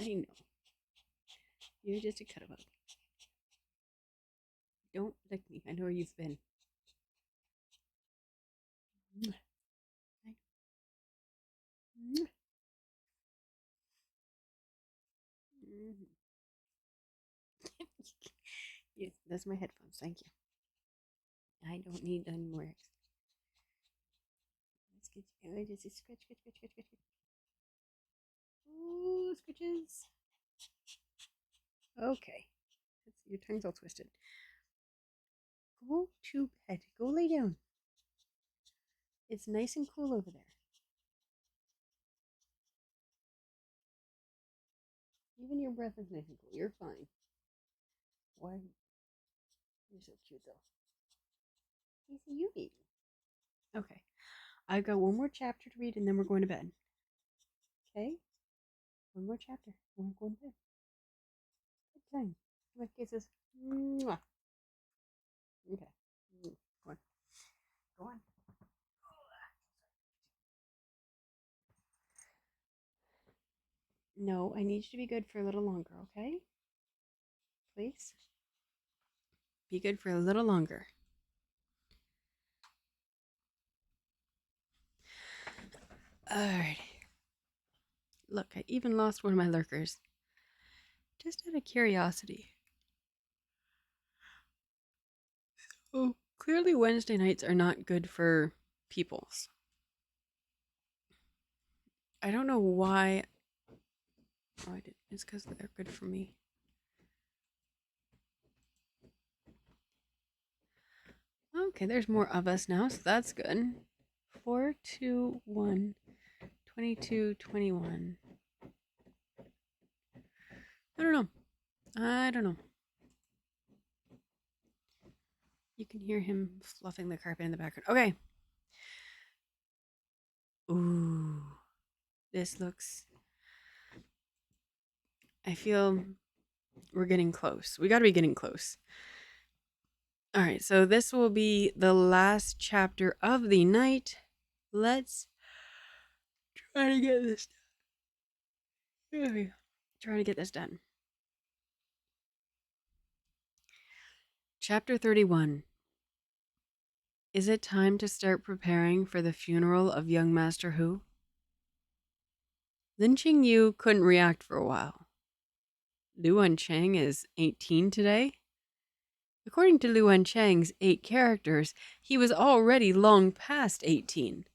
You're just a cuddle bug. Don't lick me. I know where you've been. Yes, that's my headphones. Thank you. I don't need any more. Let's get you. Just scratch, scratch, scratch, scratch, scratch. Ooh, scratches. Okay. Your tongue's all twisted. Go to bed. Go lay down. It's nice and cool over there. Even your breath is nice and cool. You're fine. Why? You're so cute, though. He's a you baby. Okay. I've got one more chapter to read, and then we're going to bed. Okay? One more chapter. We're going to bed. Good time. My kisses. Mwah. Okay. Go on. Go on. No, I need you to be good for a little longer, okay? Please? Be good for a little longer. Alright. Look, I even lost one of my lurkers. Just out of curiosity. Oh, clearly Wednesday nights are not good for peoples. I don't know why. Oh, I did. It's because they're good for me. Okay, there's more of us now, so that's good. 4, 2, 1, 22, 21. I don't know. You can hear him fluffing the carpet in the background. Okay. Ooh. This looks... I feel we're getting close. We gotta be getting close. Alright, so this will be the last chapter of the night. Let's try to get this done. Try to get this done. Chapter 31. Is it time to start preparing for the funeral of young Master Hou? Lin Qingyu couldn't react for a while. Wancheng is 18 today? According to Wancheng's 8 characters, he was already long past 18.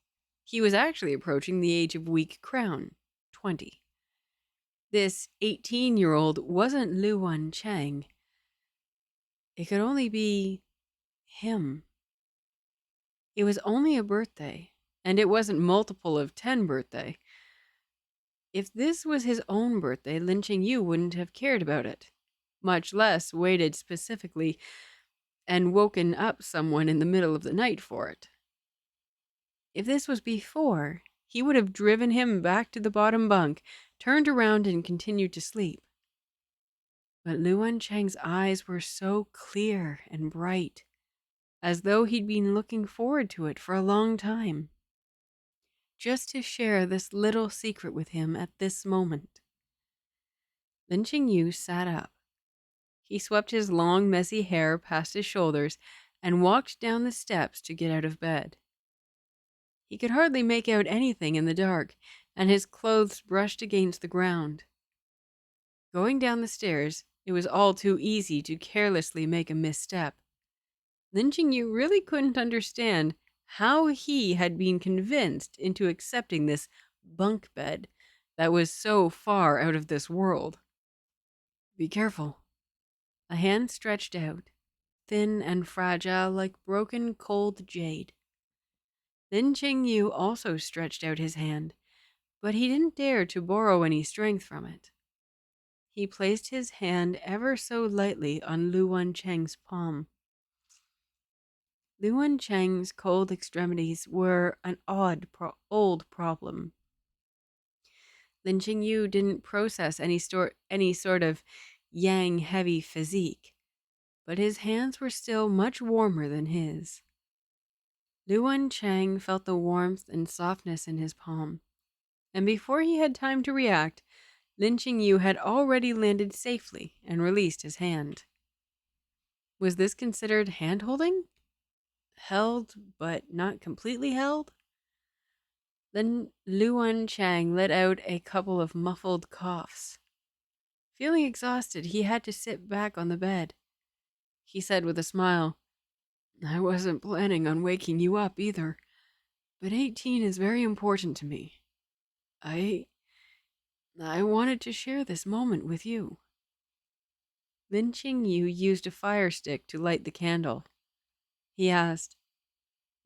He was actually approaching the age of weak crown, 20. This 18-year-old wasn't Wancheng. It could only be him. It was only a birthday, and it wasn't multiple of 10 birthday. If this was his own birthday, Lin Qingyu wouldn't have cared about it, much less waited specifically and woken up someone in the middle of the night for it. If this was before, he would have driven him back to the bottom bunk, turned around and continued to sleep. But Wancheng's eyes were so clear and bright, as though he'd been looking forward to it for a long time. Just to share this little secret with him at this moment. Lin Qingyu sat up. He swept his long, messy hair past his shoulders and walked down the steps to get out of bed. He could hardly make out anything in the dark, and his clothes brushed against the ground. Going down the stairs, it was all too easy to carelessly make a misstep. Lin Qingyu really couldn't understand how he had been convinced into accepting this bunk bed that was so far out of this world. Be careful. A hand stretched out, thin and fragile like broken cold jade. Lin Qingyu also stretched out his hand, but he didn't dare to borrow any strength from it. He placed his hand ever so lightly on Wancheng's palm. Wancheng's cold extremities were an old problem. Lin Qingyu didn't process any sort of yang-heavy physique, but his hands were still much warmer than his. Wancheng felt the warmth and softness in his palm. and before he had time to react, Lin Qingyu had already landed safely and released his hand. Was this considered hand-holding? Held, but not completely held? Then Wancheng let out a couple of muffled coughs. Feeling exhausted, he had to sit back on the bed. He said with a smile, "I wasn't planning on waking you up either, but 18 is very important to me. I wanted to share this moment with you." Lin Qingyu used a fire stick to light the candle. He asked,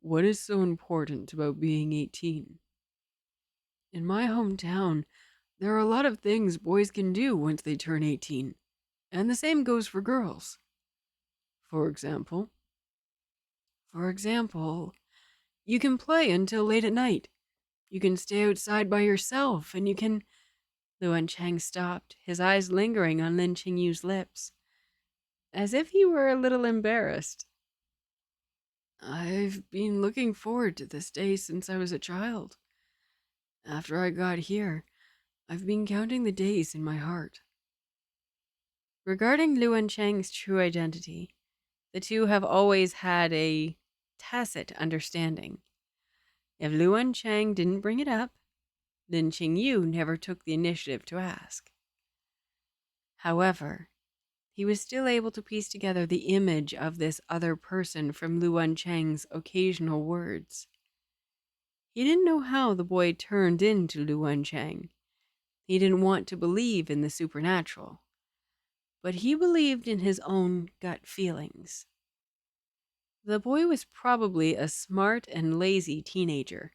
"What is so important about being 18? In my hometown, there are a lot of things boys can do once they turn 18, and the same goes for girls. For example, you can play until late at night. You can stay outside by yourself, and you can..." Wancheng stopped, his eyes lingering on Lin Qingyu's lips, as if he were a little embarrassed. "I've been looking forward to this day since I was a child. After I got here, I've been counting the days in my heart." Regarding Wancheng's true identity, the two have always had a tacit understanding. If Wancheng didn't bring it up, Lin Qingyu never took the initiative to ask. However, he was still able to piece together the image of this other person from Wancheng's occasional words. He didn't know how the boy turned into Wancheng. He didn't want to believe in the supernatural, but he believed in his own gut feelings. The boy was probably a smart and lazy teenager,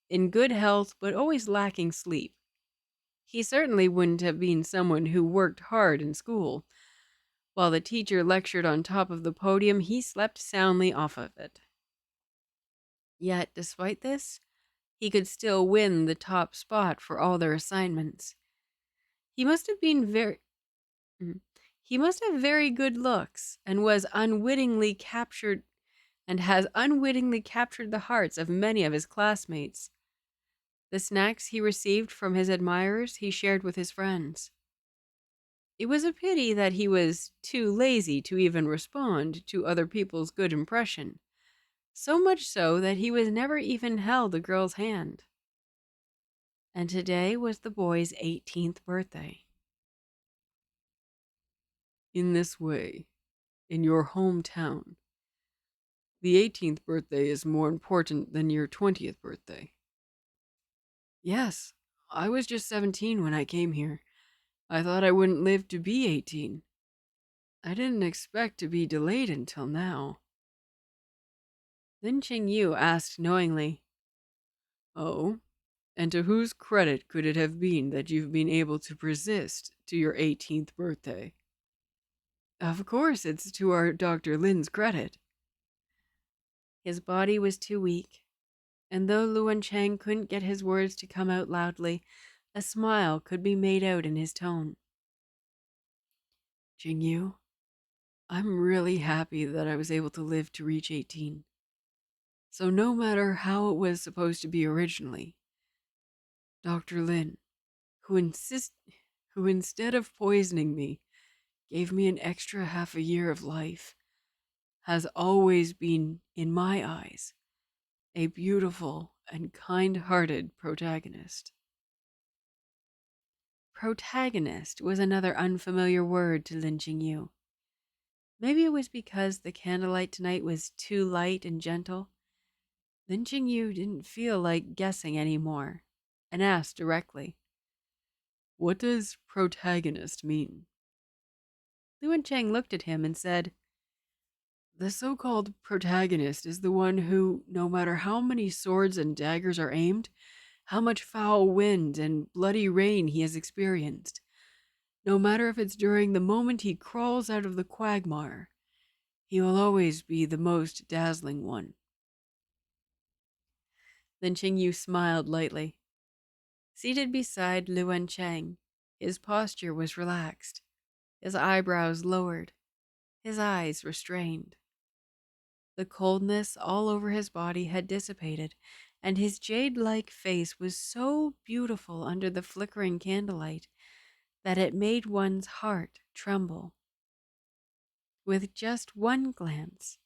in good health but always lacking sleep. He certainly wouldn't have been someone who worked hard in school. While the teacher lectured on top of the podium, he slept soundly off of it. Yet, despite this, he could still win the top spot for all their assignments. He must have very good looks and has unwittingly captured the hearts of many of his classmates. The snacks he received from his admirers he shared with his friends. It was a pity that he was too lazy to even respond to other people's good impression, so much so that he was never even held a girl's hand. And today was the boy's 18th birthday. In this way, in your hometown, the 18th birthday is more important than your 20th birthday. Yes, I was just 17 when I came here. I thought I wouldn't live to be 18. I didn't expect to be delayed until now. Lin Qingyu asked knowingly, "Oh, and to whose credit could it have been that you've been able to persist to your 18th birthday?" "Of course it's to our Dr. Lin's credit." His body was too weak, and though Wancheng couldn't get his words to come out loudly, a smile could be made out in his tone. "Qingyu, I'm really happy that I was able to live to reach 18. So no matter how it was supposed to be originally, Dr. Lin, who instead of poisoning me, gave me an extra half a year of life, has always been, in my eyes, a beautiful and kind-hearted protagonist." Protagonist was another unfamiliar word to Lin Qingyu. Maybe it was because the candlelight tonight was too light and gentle. Lin Qingyu didn't feel like guessing anymore, and asked directly, "What does protagonist mean?" Wancheng looked at him and said, "The so-called protagonist is the one who, no matter how many swords and daggers are aimed, how much foul wind and bloody rain he has experienced, no matter if it's during the moment he crawls out of the quagmire, he will always be the most dazzling one." Lin Qingyu smiled lightly. Seated beside Wancheng, his posture was relaxed, his eyebrows lowered, his eyes restrained. The coldness all over his body had dissipated, and his jade-like face was so beautiful under the flickering candlelight that it made one's heart tremble. With just one glance,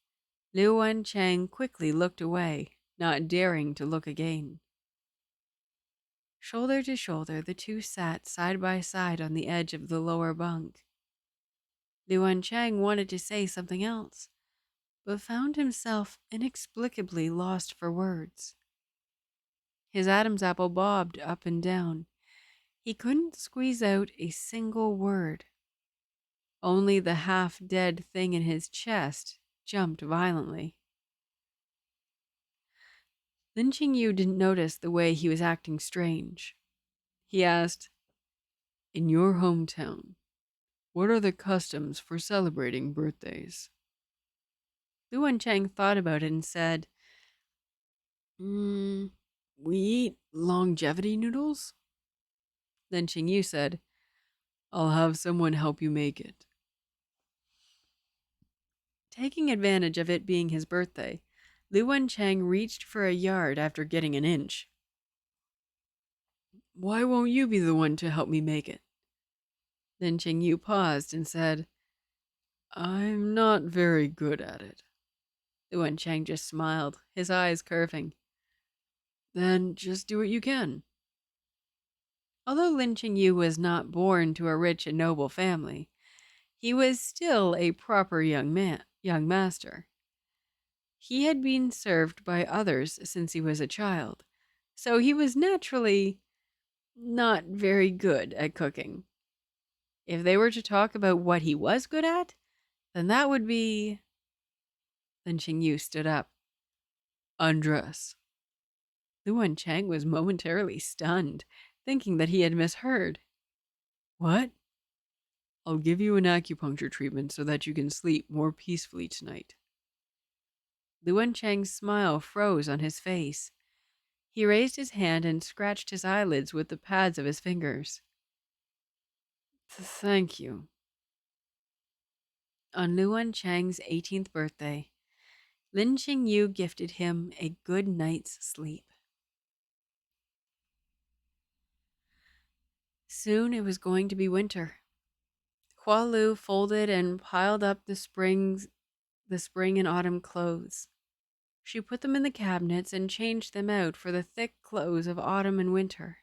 Liu Wancheng quickly looked away, not daring to look again. Shoulder to shoulder, the two sat side by side on the edge of the lower bunk. Liu Wancheng wanted to say something else, but found himself inexplicably lost for words. His Adam's apple bobbed up and down. He couldn't squeeze out a single word. Only the half-dead thing in his chest jumped violently. Lin Qingyu didn't notice the way he was acting strange. He asked, "In your hometown, what are the customs for celebrating birthdays?" Liu Wancheng thought about it and said, We eat longevity noodles." Then Qingyu said, "I'll have someone help you make it." Taking advantage of it being his birthday, Liu Wancheng reached for a yard after getting an inch. "Why won't you be the one to help me make it?" Then Qingyu paused and said, "I'm not very good at it." Liu Wancheng just smiled, his eyes curving. "Then just do what you can." Although Lin Qingyu was not born to a rich and noble family, he was still a proper young master. He had been served by others since he was a child, so he was naturally not very good at cooking. If they were to talk about what he was good at, then that would be... Then Qingyu stood up. "Undress." Liu Wancheng was momentarily stunned, thinking that he had misheard. "What?" "I'll give you an acupuncture treatment so that you can sleep more peacefully tonight." Liu Wancheng's smile froze on his face. He raised his hand and scratched his eyelids with the pads of his fingers. "Thank you." On Liu Wancheng's 18th birthday, Lin Qingyu gifted him a good night's sleep. Soon it was going to be winter. Hua Lu folded and piled up the spring and autumn clothes. She put them in the cabinets and changed them out for the thick clothes of autumn and winter.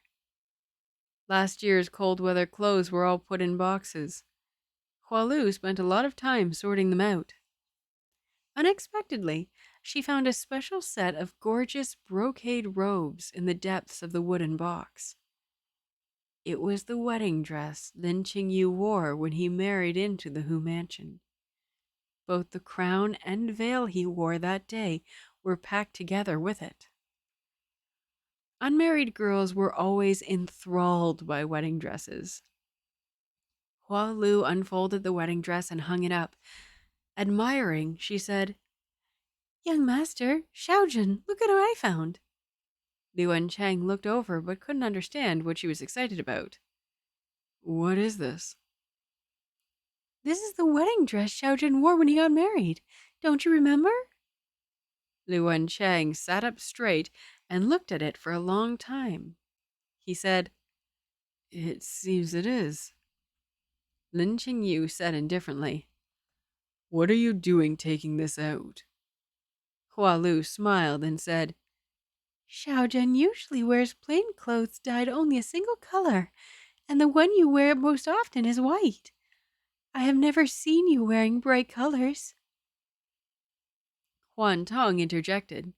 Last year's cold weather clothes were all put in boxes. Hua Lu spent a lot of time sorting them out. Unexpectedly, she found a special set of gorgeous brocade robes in the depths of the wooden box. It was the wedding dress Lin Qingyu wore when he married into the Hou mansion. Both the crown and veil he wore that day were packed together with it. Unmarried girls were always enthralled by wedding dresses. Hua Lu unfolded the wedding dress and hung it up. Admiring, she said, "Young master, Xiaojun, look at what I found." Liu Wancheng looked over but couldn't understand what she was excited about. "What is this?" "This is the wedding dress Xiaojun wore when he got married. Don't you remember?" Liu Wancheng sat up straight and looked at it for a long time. He said, "It seems it is." Lin Qingyu said indifferently, "What are you doing taking this out?" Hua Lu smiled and said, "Xiaojun usually wears plain clothes dyed only a single color, and the one you wear most often is white. I have never seen you wearing bright colors." Huan Tong interjected,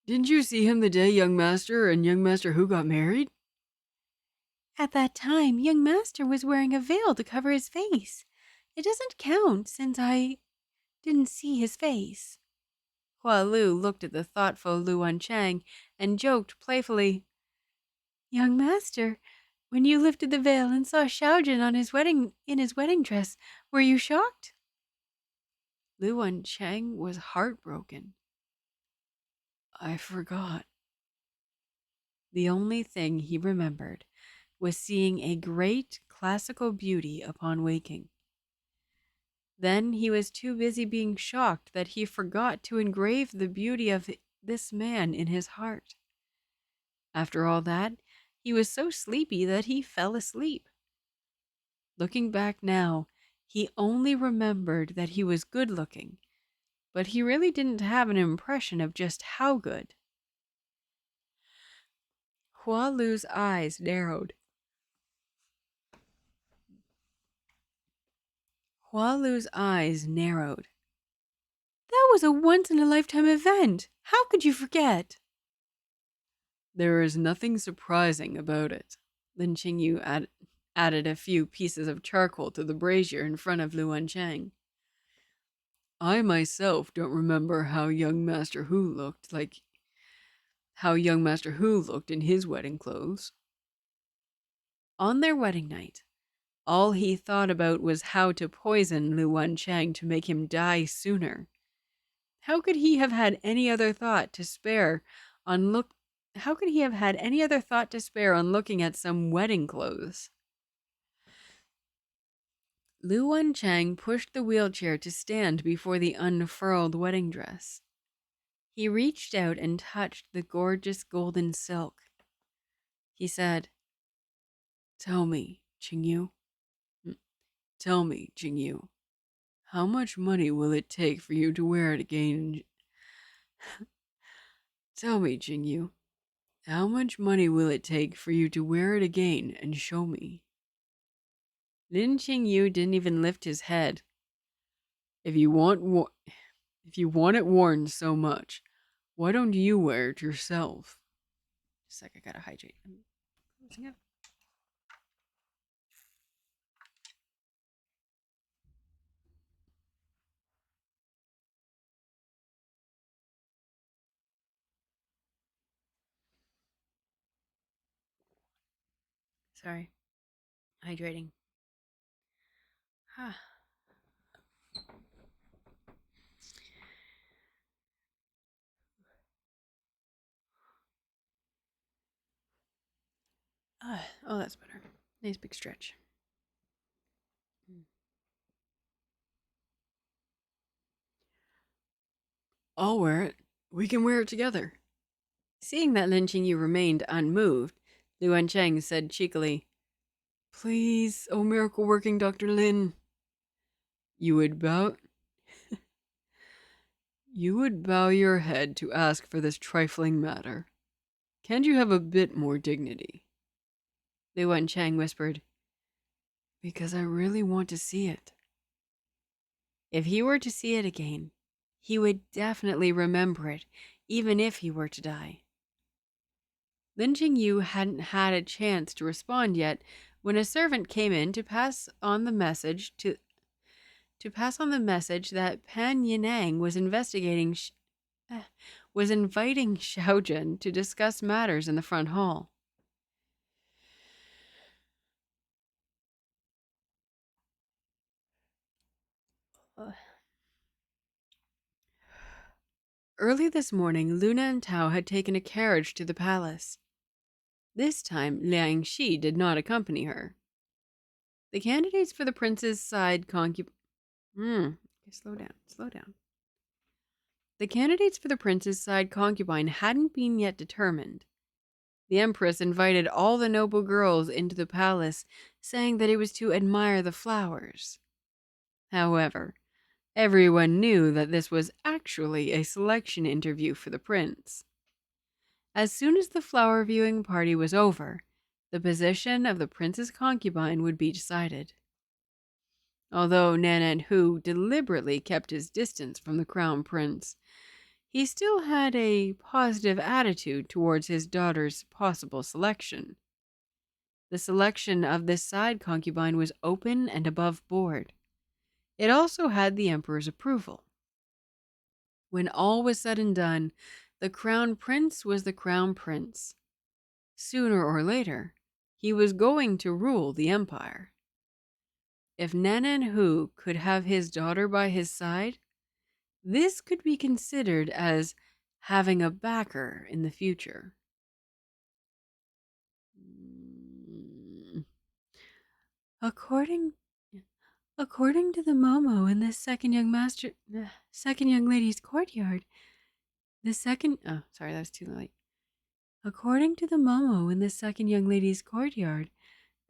"Didn't you see him the day young master and young Master Hou got married?" "At that time, young master was wearing a veil to cover his face. It doesn't count since I didn't see his face." Hua Lu looked at the thoughtful Liu Wancheng and joked playfully, "Young master, when you lifted the veil and saw Xiaojun in his wedding dress, were you shocked?" Liu Wancheng was heartbroken. "I forgot." The only thing he remembered was seeing a great classical beauty upon waking. Then he was too busy being shocked that he forgot to engrave the beauty of this man in his heart. After all that, he was so sleepy that he fell asleep. Looking back now, he only remembered that he was good looking, but he really didn't have an impression of just how good. Hua Lu's eyes narrowed. Hua Lu's eyes narrowed. That was a once-in-a-lifetime event. How could you forget? There is nothing surprising about it. Lin Qingyu added a few pieces of charcoal to the brazier in front of Wancheng. I myself don't remember how young Master Hou looked in his wedding clothes. On their wedding night, all he thought about was how to poison Wancheng to make him die sooner. How could he have had any other thought to spare on looking at some wedding clothes? Wancheng pushed the wheelchair to stand before the unfurled wedding dress. He reached out and touched the gorgeous golden silk. He said, Tell me, Qingyu, how much money will it take for you to wear it again? Tell me, Qingyu, how much money will it take for you to wear it again and show me? Lin Qingyu didn't even lift his head. If you want it worn so much, why don't you wear it yourself? Just a sec, I gotta hydrate. I'm closing up. Sorry. Hydrating. Oh, that's better. Nice big stretch. I'll wear it. We can wear it together. Seeing that Lin Qingyu remained unmoved, Wancheng said cheekily, Please, oh miracle-working Dr. Lin. You would bow your head to ask for this trifling matter. Can't you have a bit more dignity? Wancheng whispered, Because I really want to see it. If he were to see it again, he would definitely remember it, even if he were to die. Lin Qingyu hadn't had a chance to respond yet when a servant came in to pass on the message that Pan Yineng was inviting Xiaojun to discuss matters in the front hall. Early this morning, Luna and Tao had taken a carriage to the palace. This time, Liang Shi did not accompany her. The candidates for the prince's side Slow down. The candidates for the prince's side concubine hadn't been yet determined. The empress invited all the noble girls into the palace, saying that it was to admire the flowers. However, everyone knew that this was actually a selection interview for the prince. As soon as the flower viewing party was over, the position of the prince's concubine would be decided. Although Nan'an Hou deliberately kept his distance from the crown prince, he still had a positive attitude towards his daughter's possible selection. The selection of this side concubine was open and above board. It also had the emperor's approval. When all was said and done, the crown prince was the crown prince. Sooner or later, he was going to rule the empire. If Nan'an Hou could have his daughter by his side, this could be considered as having a backer in the future. According to the Momo in this second young lady's courtyard, The second, oh, sorry, that was too late. According to the Momo in the second young lady's courtyard,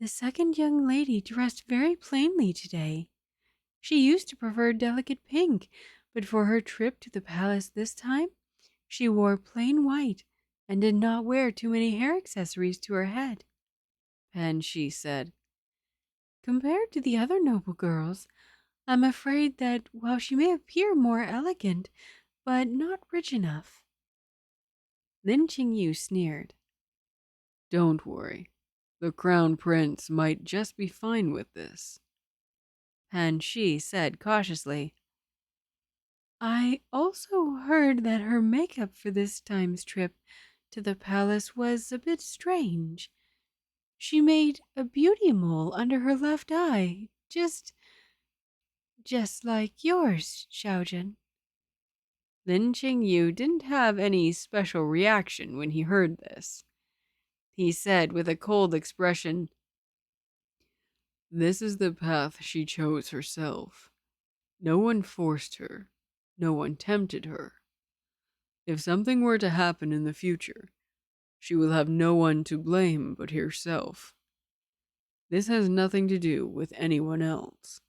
the second young lady dressed very plainly today. She used to prefer delicate pink, but for her trip to the palace this time, she wore plain white and did not wear too many hair accessories to her head. Pan Shi said. Compared to the other noble girls, I'm afraid that while she may appear more elegant, but not rich enough. Lin Qingyu sneered. Don't worry. The crown prince might just be fine with this. Pan Shi said cautiously. I also heard that her makeup for this time's trip to the palace was a bit strange. She made a beauty mole under her left eye, just like yours, Xiaojun. Lin Qingyu didn't have any special reaction when he heard this. He said with a cold expression, This is the path she chose herself. No one forced her. No one tempted her. If something were to happen in the future, she will have no one to blame but herself. This has nothing to do with anyone else.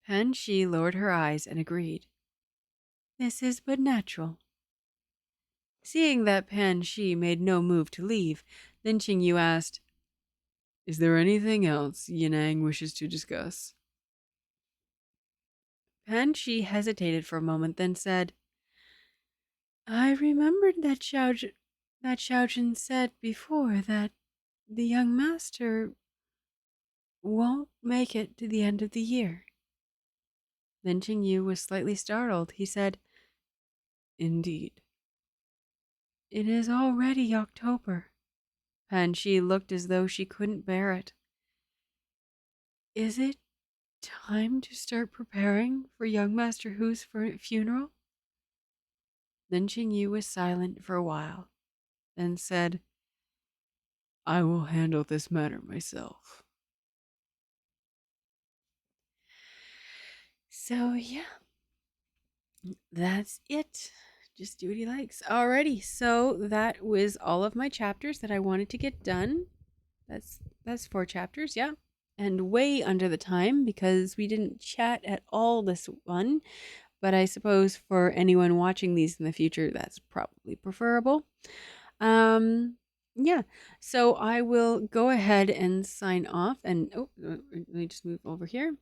Pan Shi lowered her eyes and agreed. This is but natural. Seeing that Pan Shi made no move to leave, Lin Qingyu asked, Is there anything else Yan'an wishes to discuss? Pan Shi hesitated for a moment, then said, I remembered that Xiaojun said before that the young master won't make it to the end of the year. Lin Qingyu was slightly startled. He said, Indeed. It is already October. Pan Shi looked as though she couldn't bear it. Is it time to start preparing for young Master Hu's funeral? Lin Qingyu was silent for a while, then said, I will handle this matter myself. So, yeah. That's it. Just do what he likes. Alrighty, so that was all of my chapters that I wanted to get done. That's 4 chapters, yeah. And way under the time because we didn't chat at all this one. But I suppose for anyone watching these in the future, that's probably preferable. Yeah, so I will go ahead and sign off. And let me just move over here.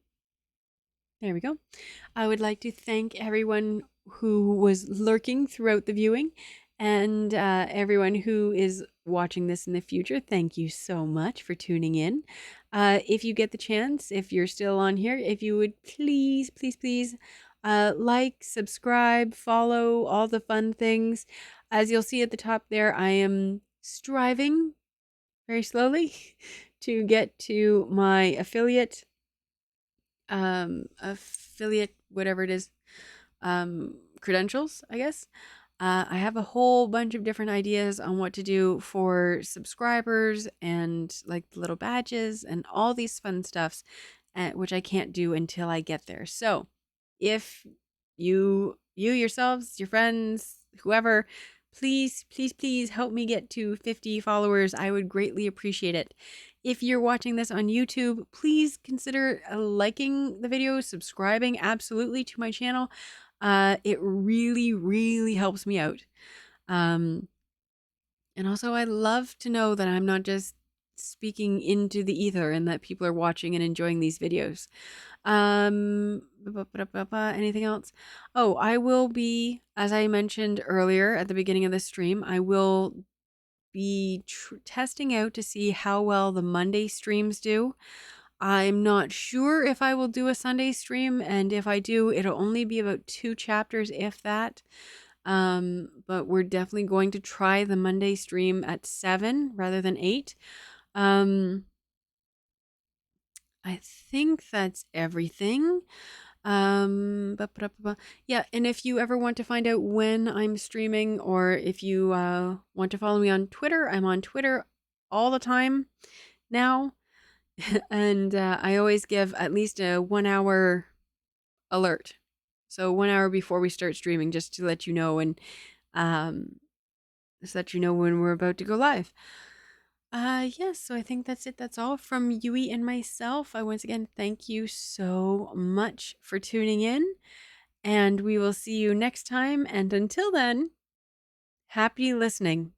There we go. I would like to thank everyone who was lurking throughout the viewing and everyone who is watching this in the future. Thank you so much for tuning in. If you get the chance, if you're still on here, if you would please like, subscribe, follow, all the fun things. As you'll see at the top there, I am striving very slowly to get to my affiliate whatever it is, credentials, I guess. I have a whole bunch of different ideas on what to do for subscribers and like the little badges and all these fun stuffs, which I can't do until I get there. So if you yourselves, your friends, whoever, please help me get to 50 followers. I would greatly appreciate it. If you're watching this on YouTube, please consider liking the video, subscribing absolutely to my channel. It really helps me out. And also I'd love to know that I'm not just speaking into the ether and that people are watching and enjoying these videos. Anything else? Oh, I will be, as I mentioned earlier at the beginning of the stream, I will be testing out to see how well the Monday streams do. I'm not sure if I will do a Sunday stream, and if I do, it'll only be about 2 chapters, if that. But we're definitely going to try the Monday stream at 7 rather than 8. I think that's everything. Yeah, and if you ever want to find out when I'm streaming, or if you want to follow me on Twitter, I'm on Twitter all the time now. And I always give at least a 1 hour alert. So 1 hour before we start streaming, just to let you know, and just let you know when we're about to go live. Yes, so I think that's it. That's all from Yui and myself. I once again thank you so much for tuning in, and we will see you next time. And until then, happy listening.